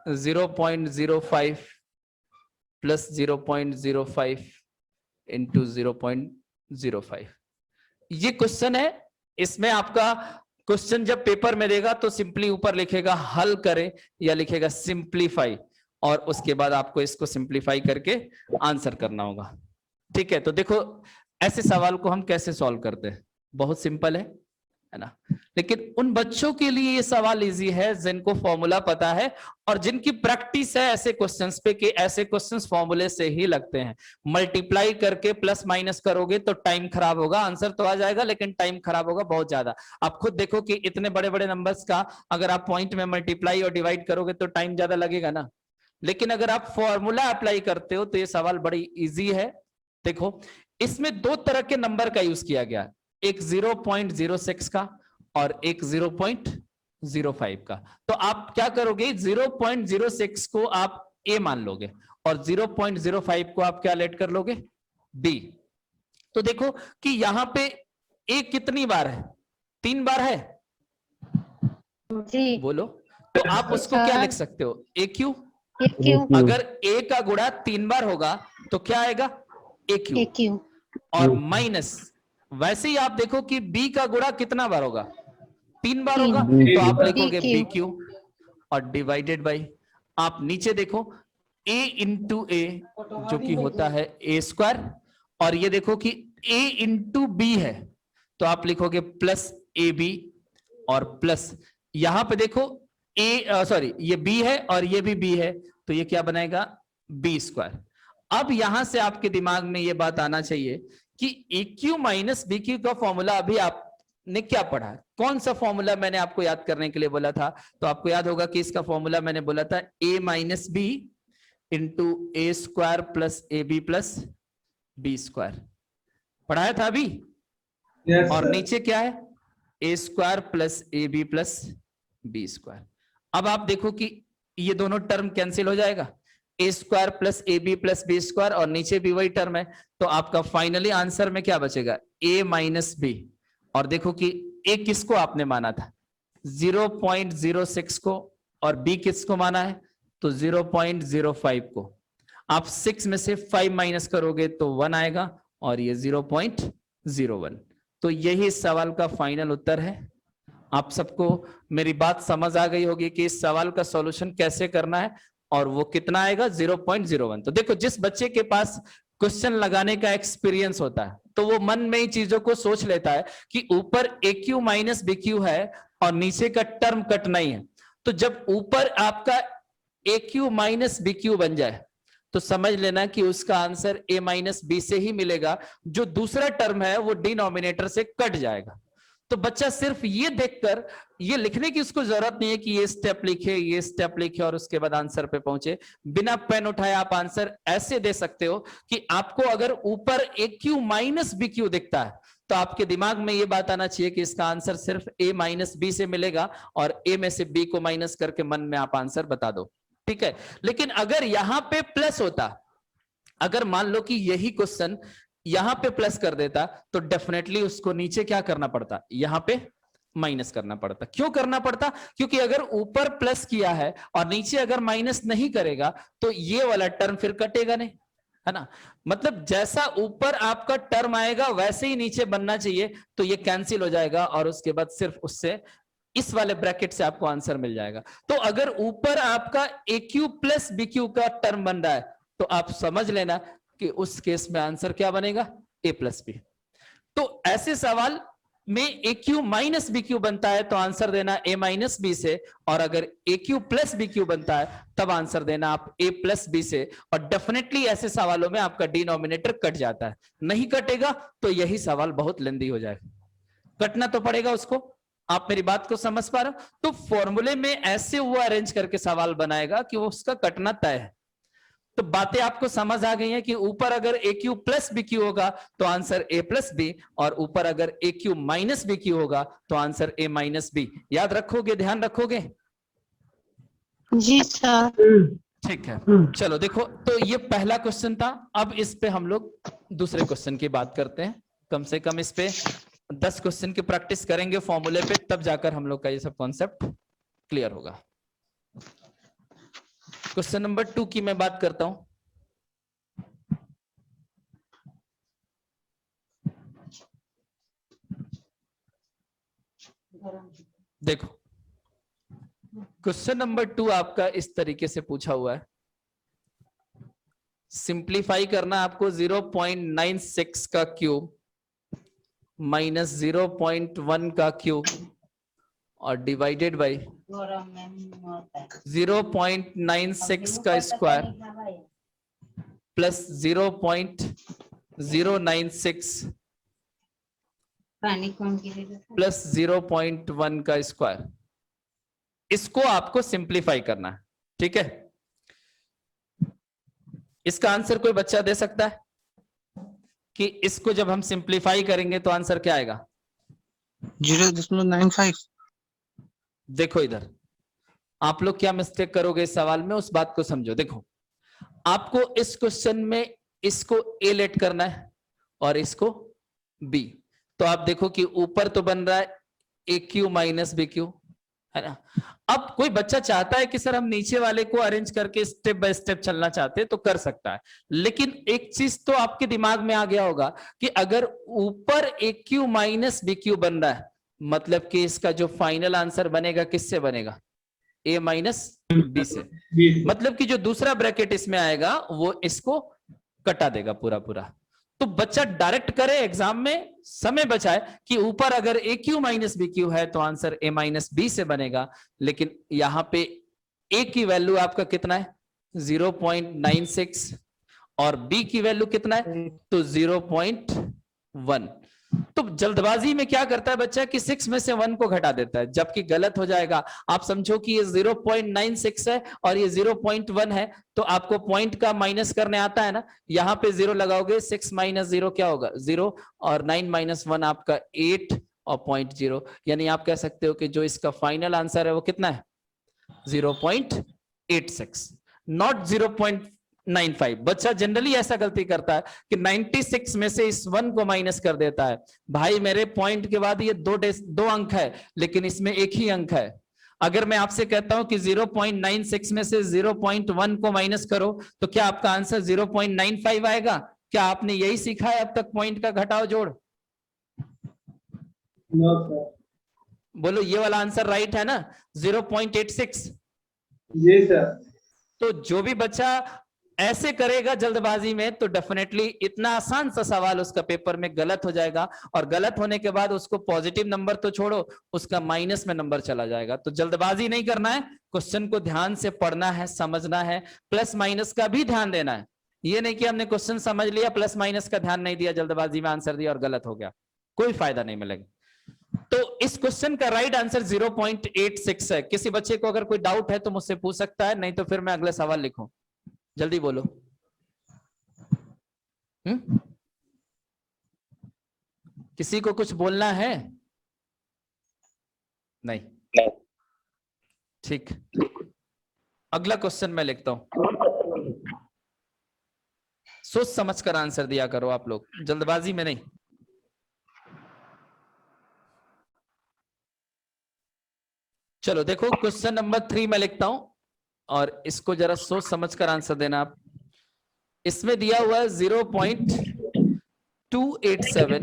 0.05 प्लस 0.05 इंटू 0.05। ये क्वेश्चन है। इसमें आपका क्वेश्चन जब पेपर में देगा तो सिंपली ऊपर लिखेगा हल करें या लिखेगा सिंप्लीफाई और उसके बाद आपको इसको सिंप्लीफाई करके आंसर करना होगा। ठीक है, तो देखो ऐसे सवाल को हम कैसे सॉल्व करते हैं, बहुत सिंपल है ना। लेकिन उन बच्चों के लिए ये सवाल इजी है जिनको फॉर्मूला पता है और जिनकी प्रैक्टिस है ऐसे क्वेश्चंस पे कि ऐसे क्वेश्चंस फॉर्मूले से ही लगते हैं। मल्टीप्लाई करके प्लस माइनस करोगे तो टाइम खराब होगा, आंसर तो आ जाएगा लेकिन टाइम खराब होगा बहुत ज्यादा। आप खुद देखो कि इतने बड़े बड़े नंबर्स का अगर आप पॉइंट में मल्टीप्लाई और डिवाइड करोगे तो टाइम ज्यादा लगेगा ना। लेकिन अगर आप फॉर्मूला अप्लाई करते हो तो ये सवाल बड़ी इजी है। देखो इसमें दो तरह के नंबर का यूज किया गया, एक 0.06 का और एक 0.05 का। तो आप क्या करोगे, 0.06 को आप A मान लोगे और 0.05 को आप क्या लेट कर लोगे, B। तो देखो कि यहां पे A कितनी बार है, 3 बार है जी। बोलो। तो आप उसको क्या लिख सकते हो, AQ। क्यों? अगर A का गुणा 3 बार होगा तो क्या आएगा, AQ। क्यों? और माइनस वैसे ही आप देखो कि B का गुणा कितना बार होगा, 3 बार होगा, तो आप लिखोगे BQ और डिवाइडेड बाई, आप नीचे देखो A इंटू A जो कि होता है A स्क्वायर और ये देखो कि a इंटू बी है, तो आप लिखोगे प्लस ए बी, और प्लस यहां पे देखो सॉरी ये b है और ये भी b है, तो ये क्या बनाएगा बी स्क्वायर। अब यहां से आपके दिमाग में ये बात आना चाहिए कि a cube minus b cube का फॉर्मूला अभी आपने क्या पढ़ा है, कौन सा फॉर्मूला मैंने आपको याद करने के लिए बोला था। तो आपको याद होगा कि इसका फॉर्मूला मैंने बोला था a minus B into A square plus A B plus B square, पढ़ाया था अभी। और नीचे क्या है ए square plus A B plus B square. अब आप देखो कि ये दोनों टर्म कैंसिल हो जाएगा, A square plus A B plus B square, और नीचे भी वही टर्म है, तो आपका फाइनली आंसर में क्या बचेगा ए माइनस बी। और देखो कि ए किसको आपने माना था 0.06 को, और बी किसको माना है तो 0.05 को। आप 6 में से 5 माइनस करोगे तो 1 आएगा, और ये 0.01। तो यही इस सवाल का फाइनल उत्तर है। आप सबको मेरी बात समझ आ गई होगी कि इस सवाल का सॉल्यूशन कैसे करना है, और वो कितना आएगा 0.01। तो देखो जिस बच्चे के पास क्वेश्चन लगाने का एक्सपीरियंस होता है तो वो मन में ही चीजों को सोच लेता है कि ऊपर ए क्यू माइनस बी क्यू है और नीचे का टर्म कटना ही है। तो जब ऊपर आपका ए क्यू माइनस बी क्यू बन जाए तो समझ लेना कि उसका आंसर ए माइनस बी से ही मिलेगा, जो दूसरा टर्म है वो डिनोमिनेटर से कट जाएगा। तो बच्चा सिर्फ ये देखकर ये लिखने की उसको जरूरत नहीं है कि ये स्टेप लिखे ये स्टेप लिखे और उसके बाद आंसर पे पहुंचे। बिना पेन उठाए आप आंसर ऐसे दे सकते हो कि आपको अगर ऊपर ए क्यू माइनस बी क्यू दिखता है तो आपके दिमाग में ये बात आना चाहिए कि इसका आंसर सिर्फ ए माइनस बी से मिलेगा, और ए में से बी को माइनस करके मन में आप आंसर बता दो, ठीक है। लेकिन अगर यहां पे प्लस होता, अगर मान लो कि यही क्वेश्चन यहां पे प्लस कर देता तो डेफिनेटली उसको नीचे क्या करना पड़ता, यहां पे माइनस करना पड़ता। क्यों करना पड़ता, क्योंकि अगर ऊपर प्लस किया है और नीचे अगर माइनस नहीं करेगा तो ये वाला टर्म फिर कटेगा नहीं, है ना। मतलब जैसा ऊपर आपका टर्म आएगा वैसे ही नीचे बनना चाहिए, तो ये कैंसिल हो जाएगा और उसके बाद सिर्फ उससे इस वाले ब्रैकेट से आपको आंसर मिल जाएगा। तो अगर ऊपर आपका ए क्यू प्लस बी क्यू का टर्म बन रहा है तो आप समझ लेना कि उस केस में आंसर क्या बनेगा ए प्लस बी। तो ऐसे सवाल में ए क्यू माइनस बी क्यू बनता है तो आंसर देना ए माइनस बी से, और अगर ए क्यू प्लस बी क्यू बनता है तब आंसर देना आप ए प्लस बी से। और डेफिनेटली ऐसे सवालों में आपका डिनोमिनेटर कट जाता है, नहीं कटेगा तो यही सवाल बहुत लेंदी हो जाएगा, कटना तो पड़ेगा उसको। आप मेरी बात को समझ पा रहे हो। तो फॉर्मूले में ऐसे वो अरेंज करके सवाल बनाएगा कि वो उसका कटना तय है। तो बातें आपको समझ आ गई हैं कि ऊपर अगर ए क्यू प्लस बी क्यू होगा तो आंसर ए प्लस बी, और ऊपर अगर ए क्यू माइनस बी क्यू होगा तो आंसर ए माइनस बी। याद रखोगे, ध्यान रखोगे? जी सर। ठीक है, चलो देखो, तो ये पहला क्वेश्चन था। अब इस पे हम लोग दूसरे क्वेश्चन की बात करते हैं। कम से कम इस पे 10 क्वेश्चन की प्रैक्टिस करेंगे फॉर्मूले पे, तब जाकर हम लोग का ये सब कॉन्सेप्ट क्लियर होगा। क्वेश्चन नंबर 2 की मैं बात करता हूं। देखो क्वेश्चन नंबर 2 आपका इस तरीके से पूछा हुआ है। सिंप्लीफाई करना आपको 0.96 का क्यूब माइनस 0.1 का क्यूब और डिवाइडेड बाई 0.96 का स्क्वायर प्लस 0.096 प्लस 0.1 का स्क्वायर, इसको आपको सिंप्लीफाई करना है, ठीक है। इसका आंसर कोई बच्चा दे सकता है कि इसको जब हम सिंप्लीफाई करेंगे तो आंसर क्या आएगा? 0.95। देखो इधर आप लोग क्या मिस्टेक करोगे इस सवाल में, उस बात को समझो। देखो आपको इस क्वेश्चन में इसको ए लेट करना है और इसको बी। तो आप देखो कि ऊपर तो बन रहा है a cube minus b Q, है ना। अब कोई बच्चा चाहता है कि सर हम नीचे वाले को अरेंज करके स्टेप बाय स्टेप चलना चाहते हैं तो कर सकता है, लेकिन एक चीज तो आपके दिमाग में आ गया होगा कि अगर ऊपर ए क्यू माइनस बी क्यू बन रहा है मतलब कि इसका जो फाइनल आंसर बनेगा किससे बनेगा? ए माइनस बी से। मतलब कि जो दूसरा ब्रैकेट इसमें आएगा वो इसको कटा देगा पूरा पूरा। तो बच्चा डायरेक्ट करे एग्जाम में, समय बचाए कि ऊपर अगर ए क्यू माइनस बी क्यू है तो आंसर ए माइनस बी से बनेगा, लेकिन यहां पे ए की वैल्यू आपका कितना है 0.96 और बी की वैल्यू कितना है तो 0.1। तो jaldbazi में क्या करता है बच्चा कि 6 में से 1 को घटा देता है, जबकि गलत हो जाएगा। आप समझो कि ये 0.96 है और ये 0.1 है, तो आपको पॉइंट का माइनस करने आता है ना, यहाँ पे 0 लगाओगे, 6 माइनस 0 क्या होगा 0 और 9 माइनस 1 आपका 8 और 0.0, यानी आप कह सकते हो कि जो इसका फाइनल आंसर है वो कितना है 0.86, नॉट 0.95। बच्चा जनरली ऐसा गलती करता है कि 96 में से इस 1 को माइनस कर देता है। भाई मेरे पॉइंट के बाद ये दो अंक है, लेकिन इसमें एक ही अंक है। अगर मैं आपसे कहता हूं कि 0.96 में से 0.1 को माइनस करो तो क्या आपका आंसर 0.95 आएगा? क्या आपने यही सीखा है अब तक, पॉइंट का घटाव जोड़? बोलो ये वाला आंसर राइट है ना 0.86? जी सर। तो जो भी बच्चा ऐसे करेगा जल्दबाजी में तो डेफिनेटली इतना आसान सा सवाल उसका पेपर में गलत हो जाएगा, और गलत होने के बाद उसको पॉजिटिव नंबर तो छोड़ो, उसका माइनस में नंबर चला जाएगा। तो जल्दबाजी नहीं करना है, क्वेश्चन को ध्यान से पढ़ना है, समझना है, प्लस माइनस का भी ध्यान देना है। ये नहीं कि हमने क्वेश्चन समझ लिया, प्लस माइनस का ध्यान नहीं दिया, जल्दबाजी में आंसर दिया और गलत हो गया, कोई फायदा नहीं मिलेगा। तो इस क्वेश्चन का राइट आंसर 0.86 है। किसी बच्चे को अगर कोई डाउट है तो मुझसे पूछ सकता है, नहीं तो फिर मैं अगला सवाल लिखूं। जल्दी बोलो। किसी को कुछ बोलना है? नहीं, ठीक। अगला क्वेश्चन मैं लिखता हूं, सोच समझ कर आंसर दिया करो आप लोग, जल्दबाजी में नहीं। चलो देखो, क्वेश्चन नंबर 3 मैं लिखता हूं और इसको जरा सोच समझ कर आंसर देना आप। इसमें दिया हुआ है 0.287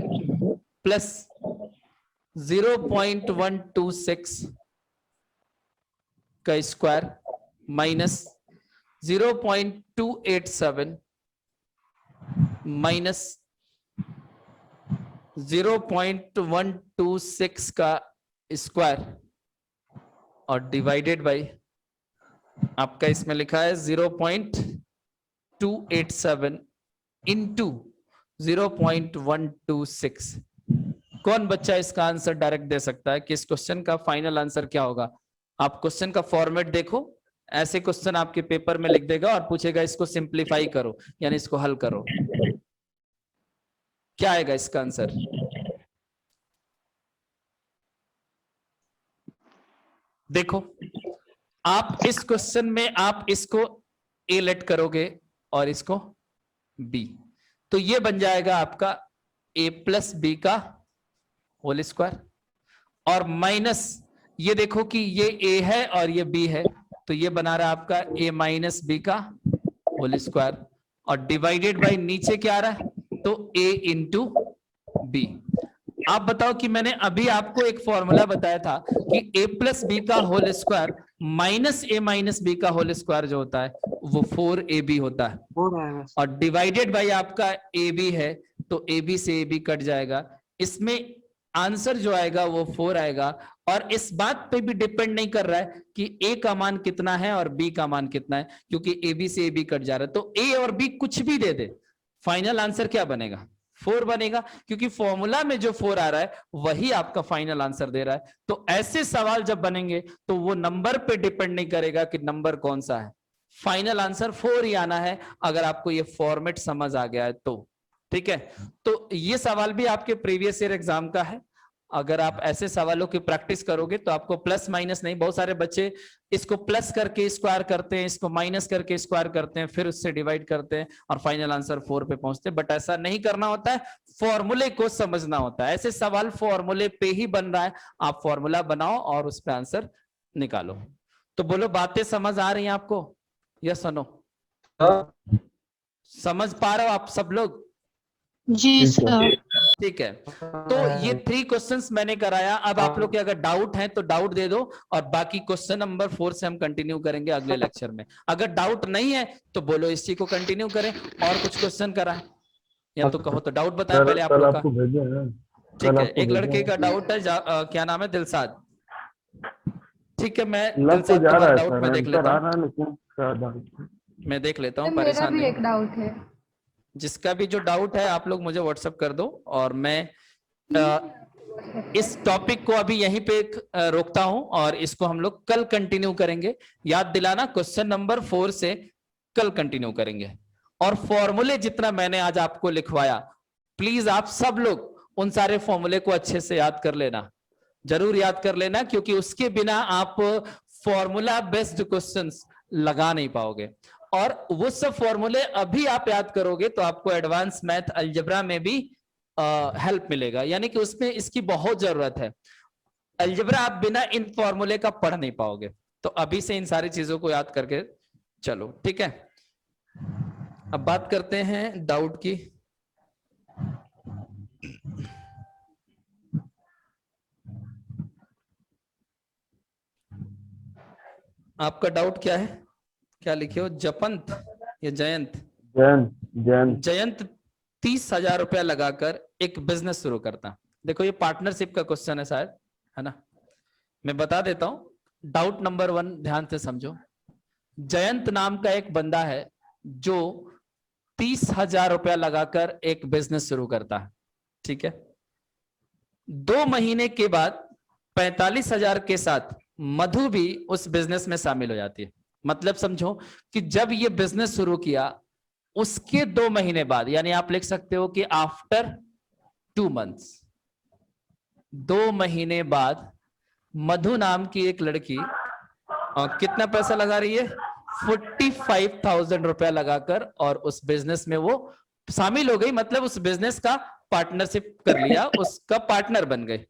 प्लस 0.126 का स्क्वायर माइनस 0.287 माइनस 0.126 का स्क्वायर और डिवाइडेड बाय आपका इसमें लिखा है 0.287 इंटू 0.126। कौन बच्चा इसका आंसर डायरेक्ट दे सकता है कि इस क्वेश्चन का फाइनल आंसर क्या होगा? आप क्वेश्चन का फॉर्मेट देखो, ऐसे क्वेश्चन आपके पेपर में लिख देगा और पूछेगा इसको सिंप्लीफाई करो, यानी इसको हल करो। क्या आएगा इसका आंसर? देखो, आप इस क्वेश्चन में आप इसको ए लेट करोगे और इसको बी, तो ये बन जाएगा आपका ए प्लस बी का होल स्क्वायर, और माइनस ये देखो कि ये ए है और ये बी है, तो ये बना रहा है आपका ए माइनस बी का होल स्क्वायर, और डिवाइडेड बाय नीचे क्या आ रहा है तो ए इंटू बी। आप बताओ कि मैंने अभी आपको एक फॉर्मूला बताया था कि ए प्लस बी का whole square minus A minus B का होल स्क्वायर जो होता है वो 4ab होता है, और डिवाइडेड बाय आपका ए बी है, तो ए बी से ए बी कट जाएगा, इसमें आंसर जो आएगा वो 4 आएगा। और इस बात पे भी डिपेंड नहीं कर रहा है कि ए का मान कितना है और बी का मान कितना है, क्योंकि ए बी से ए बी कट जा रहा है, तो ए और बी कुछ भी दे दे, फाइनल आंसर क्या बनेगा 4 बनेगा, क्योंकि फॉर्मूला में जो 4 आ रहा है वही आपका फाइनल आंसर दे रहा है। तो ऐसे सवाल जब बनेंगे तो वो नंबर पे डिपेंड नहीं करेगा कि नंबर कौन सा है, फाइनल आंसर 4 ही आना है, अगर आपको ये फॉर्मेट समझ आ गया है तो। ठीक है, तो ये सवाल भी आपके प्रीवियस ईयर एग्जाम का है। अगर आप ऐसे सवालों की प्रैक्टिस करोगे तो आपको प्लस माइनस नहीं, बहुत सारे बच्चे इसको प्लस करके स्क्वायर करते हैं, इसको माइनस करके स्क्वायर करते हैं, फिर उससे डिवाइड करते हैं और फाइनल आंसर 4 पे पहुंचते हैं, बट ऐसा नहीं करना होता है, फॉर्मूले को समझना होता है। ऐसे सवाल फॉर्मूले पे ही बन रहा है, आप फॉर्मूला बनाओ और उस पर आंसर निकालो। तो बोलो, बातें समझ आ रही हैं आपको? यस और नो? समझ पा रहे हो आप सब लोग? जी सर। ठीक है, तो ये 3 क्वेश्चंस मैंने कराया। अब आप लोग के अगर डाउट है तो डाउट दे दो, और बाकी क्वेश्चन नंबर 4 से हम कंटिन्यू करेंगे अगले लेक्चर में। अगर डाउट नहीं है तो बोलो इस चीज को कंटिन्यू करें, और कुछ क्वेश्चन कराएं। या तो कहो तो डाउट बताएं सर पहले आप कल लोग का। आपको भेजे हैं, ठीक कल है, आपको एक भेजे लड़के हैं। का डाउट है क्या नाम है, दिलसाद। ठीक है, मैं लग तो दिलसाद जा रहा तुम्हारा है डाउट सर, मैं देख आंसर लेता आ हूँ, रहा है लेकिन क्या डाउट। मैं देख लेता हूँ, मेरा परेशान भी नहीं। एक डाउट है। जिसका भी जो डाउट है आप लोग मुझे व्हाट्सएप कर दो, और मैं इस टॉपिक को अभी यहीं पे रोकता हूं, और इसको हम लोग कल कंटिन्यू करेंगे। याद दिलाना, क्वेश्चन नंबर 4 से कल कंटिन्यू करेंगे। और फॉर्मूले जितना मैंने आज आपको लिखवाया, प्लीज आप सब लोग उन सारे फॉर्मूले को अच्छे से याद कर लेना, जरूर याद कर लेना, क्योंकि उसके बिना आप फॉर्मूला बेस्ड क्वेश्चंस लगा नहीं पाओगे। और वो सब फॉर्मूले अभी आप याद करोगे तो आपको एडवांस मैथ अलजेब्रा में भी हेल्प मिलेगा, यानी कि उसमें इसकी बहुत जरूरत है। अलजेब्रा आप बिना इन फॉर्मूले का पढ़ नहीं पाओगे, तो अभी से इन सारी चीजों को याद करके चलो, ठीक है। अब बात करते हैं डाउट की। आपका डाउट क्या है, क्या लिखे हो, जपंत या जयंत? जयंत जयंत जयंत 30,000 रुपया लगाकर एक बिजनेस शुरू करता। देखो ये पार्टनरशिप का क्वेश्चन है शायद, है ना, मैं बता देता हूं। डाउट नंबर 1 ध्यान से समझो। जयंत नाम का एक बंदा है जो 30,000 रुपया लगाकर एक बिजनेस शुरू करता है, ठीक है। 2 महीने के बाद 45,000 के साथ मधु भी उस बिजनेस में शामिल हो जाती है। मतलब समझो कि जब ये बिजनेस शुरू किया उसके 2 महीने बाद, यानी आप लिख सकते हो कि आफ्टर 2 मंथ्स, 2 महीने बाद मधु नाम की एक लड़की कितना पैसा लगा रही है, 45,000 रुपया लगाकर, और उस बिजनेस में वो शामिल हो गई। मतलब उस बिजनेस का पार्टनरशिप कर लिया, उसका पार्टनर बन गए।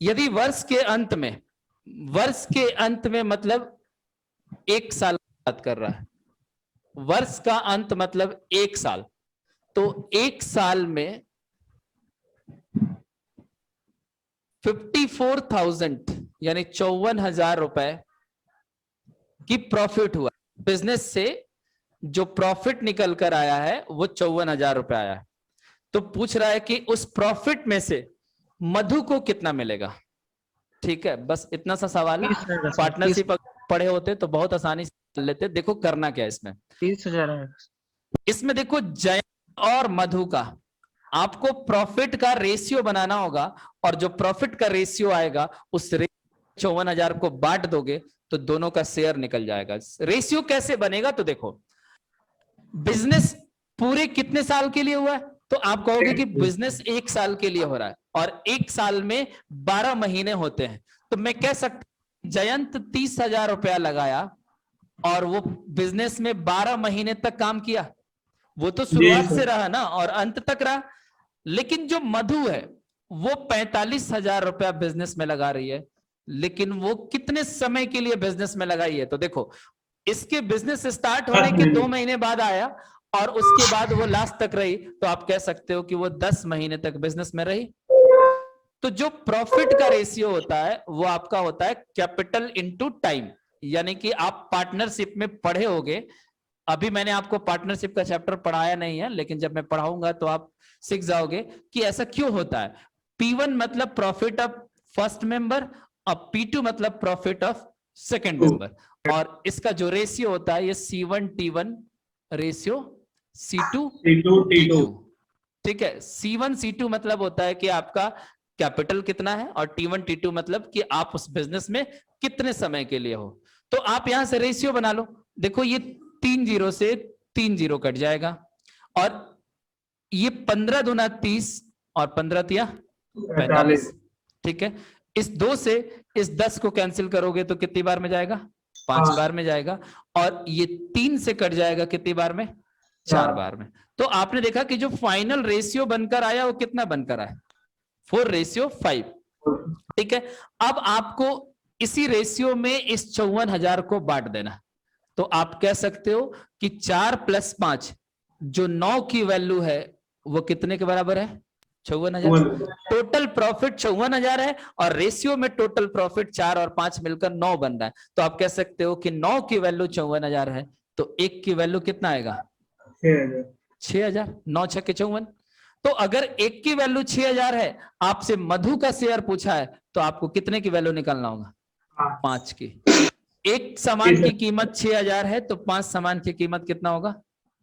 यदि वर्ष के अंत में मतलब 1 साल की बात कर रहा है, वर्ष का अंत मतलब 1 साल, तो 1 साल में 54,000 यानी 54,000 रुपए की प्रॉफिट हुआ। बिजनेस से जो प्रॉफिट निकल कर आया है वो 54,000 रुपए आया है। तो पूछ रहा है कि उस प्रॉफिट में से मधु को कितना मिलेगा। ठीक है, बस इतना सा सवाल है। 30,000 पार्टनरशिप पढ़े होते तो बहुत आसानी से कर लेते। देखो करना क्या है इसमें, 30,000 है। इसमें देखो जयंत और मधु का आपको प्रॉफिट का रेशियो बनाना होगा, और जो प्रॉफिट का रेशियो आएगा उस 54,000 को बांट दोगे तो दोनों का शेयर निकल जाएगा। रेशियो कैसे बनेगा, तो देखो बिजनेस पूरे कितने साल के लिए हुआ है, तो आप कहोगे कि बिजनेस 1 साल के लिए हो रहा है, और 1 साल में 12 महीने होते हैं। तो मैं कह सकता जयंत 30,000 रुपया लगाया और वो बिजनेस में 12 महीने तक काम किया। वो तो शुरुआत से रहा ना और अंत तक रहा। लेकिन जो मधु है वो 45,000 रुपया बिजनेस में लगा रही है, लेकिन वो कितने समय के लिए बिजनेस में लगाई है, तो देखो इसके बिजनेस स्टार्ट होने के 2 महीने बाद आया और उसके बाद वो लास्ट तक रही, तो आप कह सकते हो कि वो 10 महीने तक बिजनेस में रही। तो जो प्रॉफिट का रेशियो होता है वो आपका होता है कैपिटल इनटू टाइम, यानी कि आप पार्टनरशिप में पढ़े होगे। अभी मैंने आपको पार्टनरशिप का चैप्टर पढ़ाया नहीं है, लेकिन जब मैं पढ़ाऊंगा तो आप सीख जाओगे कि ऐसा क्यों होता है। P1 मतलब प्रॉफिट ऑफ फर्स्ट मेंबर और P2 मतलब प्रॉफिट ऑफ सेकंड मेंबर, और इसका जो रेशियो होता है ये C1T1 रेशियो C2T2। ठीक है, C1 C2 मतलब होता है कि आपका कैपिटल कितना है, और T1 T2 मतलब कि आप उस बिजनेस में कितने समय के लिए हो। तो आप यहां से रेशियो बना लो। देखो ये 3 जीरो से 3 जीरो कट जाएगा, और ये 15 दूना 30 और 15 तिया 45। ठीक है, इस 2 से इस 10 को कैंसिल करोगे तो कितनी बार में जाएगा, 5 बार में जाएगा, और ये 3 से कट जाएगा कितनी बार में, 4 बार में। तो आपने देखा कि जो फाइनल रेशियो बनकर आया वो कितना बनकर आया, 4:5। ठीक है, अब आपको इसी रेशियो में इस 54,000 को बांट देना। तो आप कह सकते हो कि 4 + 5 जो 9 की वैल्यू है वो कितने के बराबर है, 54,000। टोटल प्रॉफिट 54,000 है और रेशियो में टोटल प्रॉफिट 4 और 5 मिलकर 9 बन रहा है। तो आप कह सकते हो कि 9 की वैल्यू 54,000 है, तो 1 की वैल्यू कितना आएगा, 6000, 9 छक्के 54। तो अगर एक की वैल्यू 6000 है, आपसे मधु का शेयर पूछा है, तो आपको कितने की वैल्यू निकालना होगा? 5 की। एक सामान की कीमत 6000 है, तो 5 सामान की कीमत कितना होगा?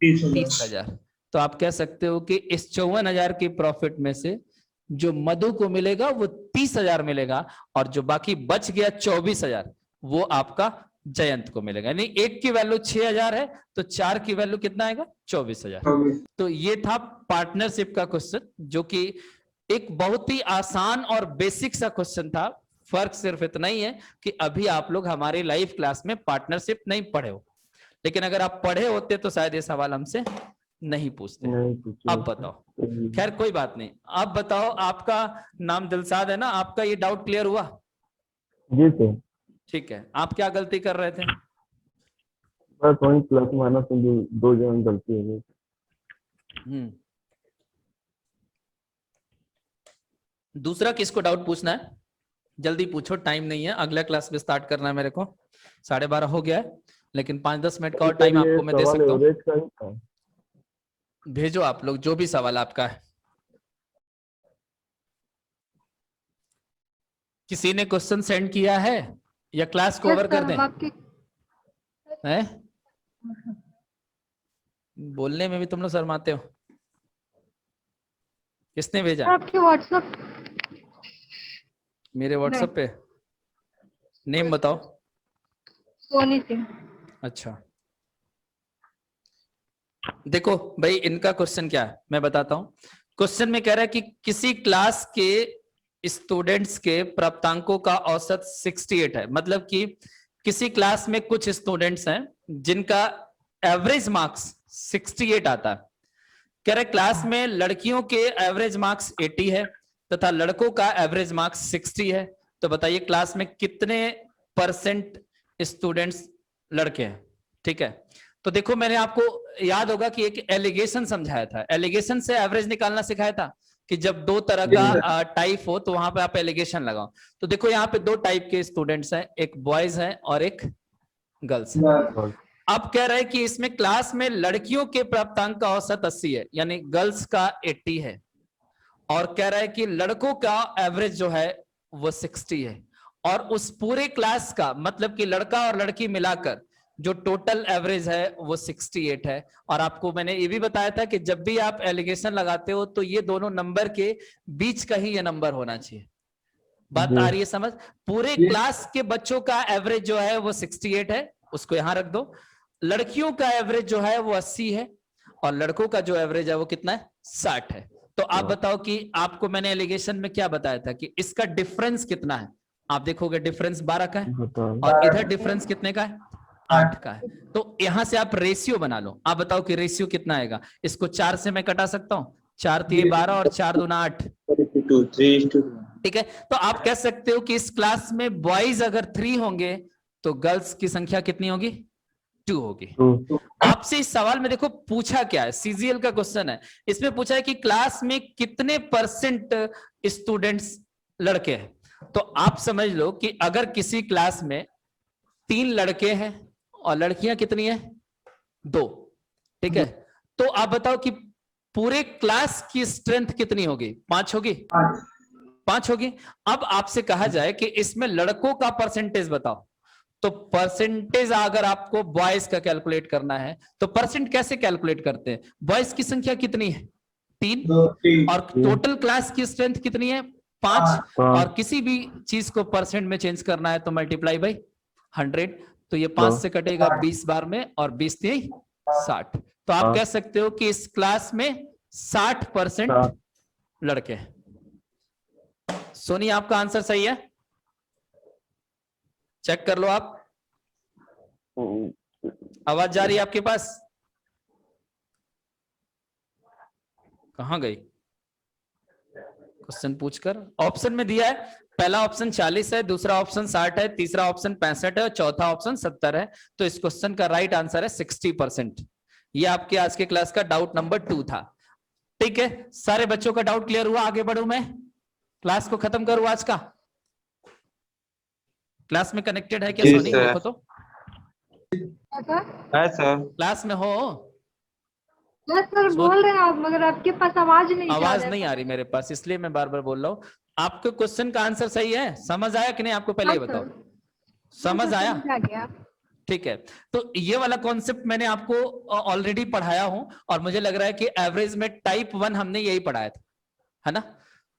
30,000। तो आप कह सकते हो कि इस 54,000 की प्रॉफिट में से जो मधु को मिलेगा वो 30,000 मिलेगा, और जो बाकी बच गया 24,000 वो आपका जयंत को मिलेगा। यानी एक की वैल्यू 6000 है, तो 4 की वैल्यू कितना आएगा? 24,000। तो ये था पार्टनरशिप का क्वेश्चन, जो कि एक बहुत ही आसान और बेसिक सा क्वेश्चन था। फर्क सिर्फ इतना ही है कि अभी आप लोग हमारी लाइव क्लास में पार्टनरशिप नहीं पढ़े हो, लेकिन अगर आप पढ़े होते तो शायद ये सवाल हमसे नहीं पूछते। नहीं पूछिए। अब बताओ, खैर कोई बात नहीं। आप बताओ, आपका नाम दिलसाद है ना? आपका ये डाउट क्लियर हुआ? जी सर। ठीक है। आप क्या गलती कर रहे थे? बस वही प्लस माइनस में दो जगह गलती हो गई। दूसरा किसको डाउट पूछना है? जल्दी पूछो, टाइम नहीं है, अगला क्लास में स्टार्ट करना है मेरे को। 12:30 हो गया है, लेकिन 5-10 मिनट का और टाइम आपको मैं दे सकता हूँ। एवरेज का ही था। भेजो आप लोग जो भी सवाल आपका है। किसी ने क्वेश्चन सेंड किया है या क्लास को ओवर कर दें? हैं? बोलने में भी तुम लोग शर्माते हो। किसने भेजा? आपके व्हाट्सएप। मेरे व्हाट्सएप पे। नेम बताओ। सोनी सिंह। अच्छा, देखो भाई, इनका क्वेश्चन क्या है मैं बताता हूं। क्वेश्चन में कह रहा है कि किसी क्लास के स्टूडेंट्स के प्राप्तांकों का औसत 68 है। मतलब कि किसी क्लास में कुछ स्टूडेंट्स हैं जिनका एवरेज मार्क्स 68 आता है। कह रहे क्लास में लड़कियों के एवरेज मार्क्स 80 है तथा लड़कों का एवरेज मार्क्स 60 है। तो बताइए क्लास में कितने परसेंट स्टूडेंट्स लड़के हैं? ठीक है, तो देखो मैंने आपको याद होगा कि एक एलिगेशन समझाया था। एलिगेशन से एवरेज निकालना सिखाया था कि जब दो तरह का टाइप हो तो वहां पे आप एलिगेशन लगाओ। तो देखो यहाँ पे दो टाइप के स्टूडेंट्स हैं, एक बॉयज हैं और एक गर्ल्स है। अब कह रहे हैं कि इसमें क्लास में लड़कियों के प्राप्तांक का औसत 80 है, यानी गर्ल्स का 80 है, और कह रहा है कि लड़कों का एवरेज जो है वो 60 है, और उस पूरे क्लास का मतलब कि लड़का और लड़की मिलाकर जो टोटल एवरेज है वो 68 है। और आपको मैंने ये भी बताया था कि जब भी आप एलिगेशन लगाते हो तो ये दोनों नंबर के बीच का ही ये नंबर होना चाहिए। बात आ रही है समझ? पूरे क्लास के बच्चों का एवरेज जो है वो 68 है, उसको यहां रख दो। लड़कियों का एवरेज जो है वो 80 है, और लड़कों का जो एवरेज है वो कितना है? 60 है। तो आप बताओ कि आपको मैंने एलिगेशन में क्या बताया था कि इसका डिफरेंस कितना है? आप देखोगे डिफरेंस 12 का है, और इधर डिफरेंस कितने का है? 8 का है। तो यहां से आप रेशियो बना लो। आप बताओ कि रेशियो कितना आएगा? इसको 4 से मैं कटा सकता हूं, 4 3 12 और 4 2 8। ठीक है, तो आप कह सकते हो कि इस क्लास में बॉयज अगर 3 होंगे तो गर्ल्स की संख्या कितनी होगी? 2 होगी। आपसे इस सवाल में देखो पूछा क्या है, सीजीएल का क्वेश्चन है। इसमें पूछा है कि क्लास में कितने परसेंट स्टूडेंट्स लड़के हैं। तो आप समझ लो कि अगर किसी क्लास में 3 लड़के हैं और लड़कियां कितनी है? 2। ठीक है, तो आप बताओ कि पूरे क्लास की स्ट्रेंथ कितनी होगी? 5 होगी? 5 होगी। अब आपसे कहा जाए कि इसमें लड़कों का परसेंटेज बताओ, तो परसेंटेज अगर आपको बॉयज का कैलकुलेट करना है तो परसेंट कैसे कैलकुलेट करते हैं? बॉयज की संख्या कितनी है? 3, और टोटल क्लास की स्ट्रेंथ कितनी है? 5, और किसी भी चीज को परसेंट में चेंज करना है तो मल्टीप्लाई बाई 100। तो ये 5 से कटेगा 20 बार में, और 20 3 60। तो आप कह सकते हो कि इस क्लास में 60% लड़के हैं। सोनी आपका आंसर सही है? चेक कर लो आप। आवाज जा रही है आपके पास? कहां गई? क्वेश्चन पूछकर ऑप्शन में दिया है। पहला ऑप्शन 40 है, दूसरा ऑप्शन 60 है, तीसरा ऑप्शन 65 है और चौथा ऑप्शन 70 है। तो इस क्वेश्चन का राइट आंसर है 60%। ये आपके आज के क्लास का डाउट नंबर 2 था। ठीक है, सारे बच्चों का डाउट क्लियर हुआ? आगे बढ़ू मैं, क्लास को खत्म करूं आज का। क्लास में कनेक्टेड है क्या सोनी? देखो तो है सर। क्लास में हो? बस सर बोल रहे हैं आप, मगर आपके पास आवाज नहीं जा आवाज रहा है। नहीं आ रही मेरे पास, इसलिए मैं बार बार बोल रहा हूँ। आपके क्वेश्चन का आंसर सही है? समझ आया कि नहीं आपको? पहले ये हाँ, बताओ, सर। समझ आया? समझ आ गया। ठीक है, तो ये वाला कॉन्सेप्ट मैंने आपको ऑलरेडी पढ़ाया हूं, और मुझे लग रहा है कि एवरेज में टाइप 1 हमने यही पढ़ाया था, है ना?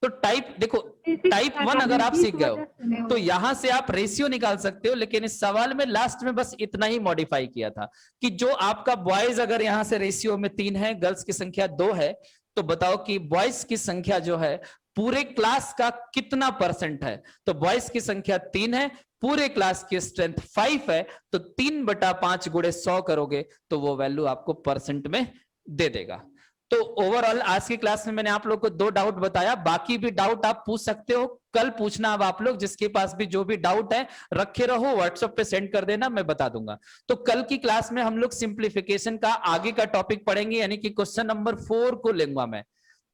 तो टाइप देखो, टाइप 1 अगर आप सीख गए हो तो यहां से आप रेशियो निकाल सकते हो, लेकिन इस सवाल में लास्ट में बस इतना ही मॉडिफाई किया था कि जो आपका बॉयज अगर यहां से रेशियो में 3 है, गर्ल्स की संख्या 2 है, तो बताओ कि बॉयज की संख्या जो है पूरे क्लास का कितना परसेंट है? तो बॉयज की संख्या 3 है, पूरे क्लास की स्ट्रेंथ 5 है, तो 3/5 गुणे 100 करोगे तो वो वैल्यू आपको परसेंट में दे देगा। तो ओवरऑल आज की क्लास में मैंने आप लोग को 2 डाउट बताया, बाकी भी डाउट आप पूछ सकते हो, कल पूछना। अब आप लोग जिसके पास भी जो भी डाउट है रखे रहो, व्हाट्सएप पे सेंड कर देना, मैं बता दूंगा। तो कल की क्लास में हम लोग सिंप्लीफिकेशन का आगे का टॉपिक पढ़ेंगे, यानी कि क्वेश्चन नंबर 4 को लूंगा मैं।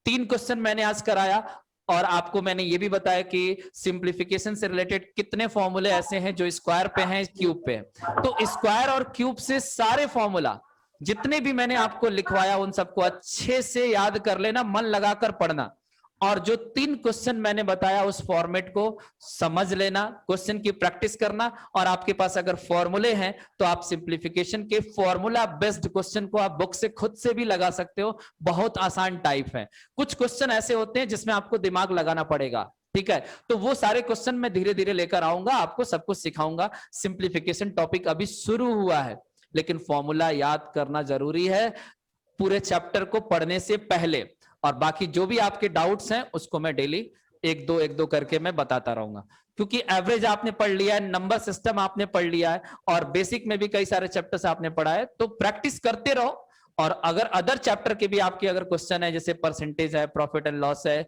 3 क्वेश्चन मैंने आज कराया, और आपको मैंने ये भी बताया कि सिंप्लीफिकेशन से रिलेटेड कितने फॉर्मूले ऐसे हैं जो स्क्वायर पे हैं, क्यूब पे हैं। तो स्क्वायर और क्यूब से सारे फॉर्मूला जितने भी मैंने आपको लिखवाया उन सबको अच्छे से याद कर लेना, मन लगाकर पढ़ना, और जो 3 क्वेश्चन मैंने बताया उस फॉर्मेट को समझ लेना, क्वेश्चन की प्रैक्टिस करना, और आपके पास अगर फॉर्मूले हैं तो आप सिंप्लीफिकेशन के फॉर्मूला बेस्ड क्वेश्चन को आप बुक से खुद से भी लगा सकते हो। बहुत आसान टाइप है। कुछ क्वेश्चन ऐसे होते हैं जिसमें आपको दिमाग लगाना पड़ेगा, ठीक है? तो वो सारे क्वेश्चन मैं धीरे धीरे लेकर आऊंगा, आपको सब कुछ सिखाऊंगा। सिंप्लीफिकेशन टॉपिक अभी शुरू हुआ है, लेकिन फॉर्मूला याद करना जरूरी है पूरे चैप्टर को पढ़ने से पहले। और बाकी जो भी आपके डाउट्स हैं उसको मैं डेली एक दो करके मैं बताता रहूंगा, क्योंकि एवरेज आपने पढ़ लिया है, नंबर सिस्टम आपने पढ़ लिया है, और बेसिक में भी कई सारे चैप्टर्स आपने पढ़ा है। तो प्रैक्टिस करते रहो, और अगर अदर चैप्टर के भी आपके अगर क्वेश्चन है, जैसे परसेंटेज है, प्रॉफिट एंड लॉस है,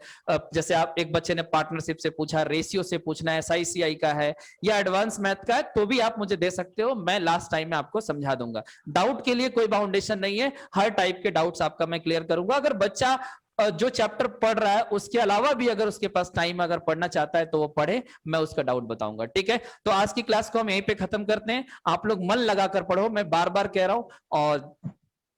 जैसे आप एक बच्चे ने पार्टनरशिप से पूछा, रेशियो से पूछना है, SICI का है, या एडवांस मैथ का है, तो भी आप मुझे दे सकते हो, मैं लास्ट टाइम में आपको समझा दूंगा। डाउट के लिए कोई बाउंडेशन नहीं है, हर टाइप के डाउट्स आपका मैं क्लियर करूंगा। अगर बच्चा जो चैप्टर पढ़ रहा है उसके अलावा भी अगर उसके पास टाइम अगर पढ़ना चाहता है तो वो पढ़े, मैं उसका डाउट बताऊंगा, ठीक है? तो आज की क्लास को हम यहीं पे खत्म करते हैं। आप लोग मन लगाकर पढ़ो, मैं बार बार कह रहा हूं, और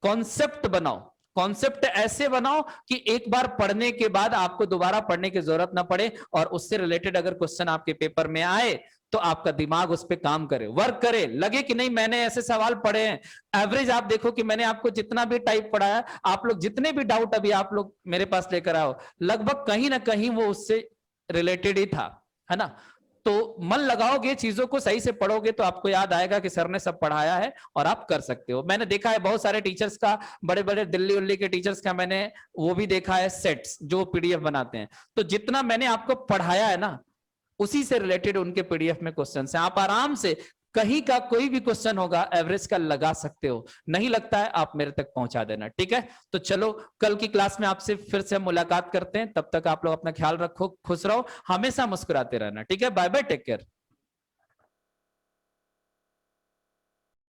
कॉन्सेप्ट बनाओ, कॉन्सेप्ट ऐसे बनाओ कि एक बार पढ़ने के बाद आपको दोबारा पढ़ने की जरूरत ना पड़े, और उससे रिलेटेड अगर क्वेश्चन आपके पेपर में आए तो आपका दिमाग उस पर काम करे, वर्क करे, लगे कि नहीं मैंने ऐसे सवाल पढ़े हैं। एवरेज आप देखो कि मैंने आपको जितना भी टाइप पढ़ाया, आप लोग जितने भी डाउट अभी आप लोग मेरे पास लेकर आओ, लगभग कहीं ना कहीं वो उससे रिलेटेड ही था, है ना? तो मन लगाओगे, चीजों को सही से पढ़ोगे, तो आपको याद आएगा कि सर ने सब पढ़ाया है और आप कर सकते हो। मैंने देखा है बहुत सारे टीचर्स का, बड़े बड़े दिल्ली उल्ली के टीचर्स का मैंने वो भी देखा है, सेट्स जो PDF बनाते हैं। तो जितना मैंने आपको पढ़ाया है ना, उसी से रिलेटेड उनके PDF में क्वेश्चन है। आप आराम से कहीं का कोई भी क्वेश्चन होगा एवरेज का लगा सकते हो, नहीं लगता है आप मेरे तक पहुंचा देना, ठीक है? तो चलो कल की क्लास में आपसे फिर से मुलाकात करते हैं, तब तक आप लोग अपना ख्याल रखो, खुश रहो, हमेशा मुस्कुराते रहना, ठीक है? Bye bye, take care.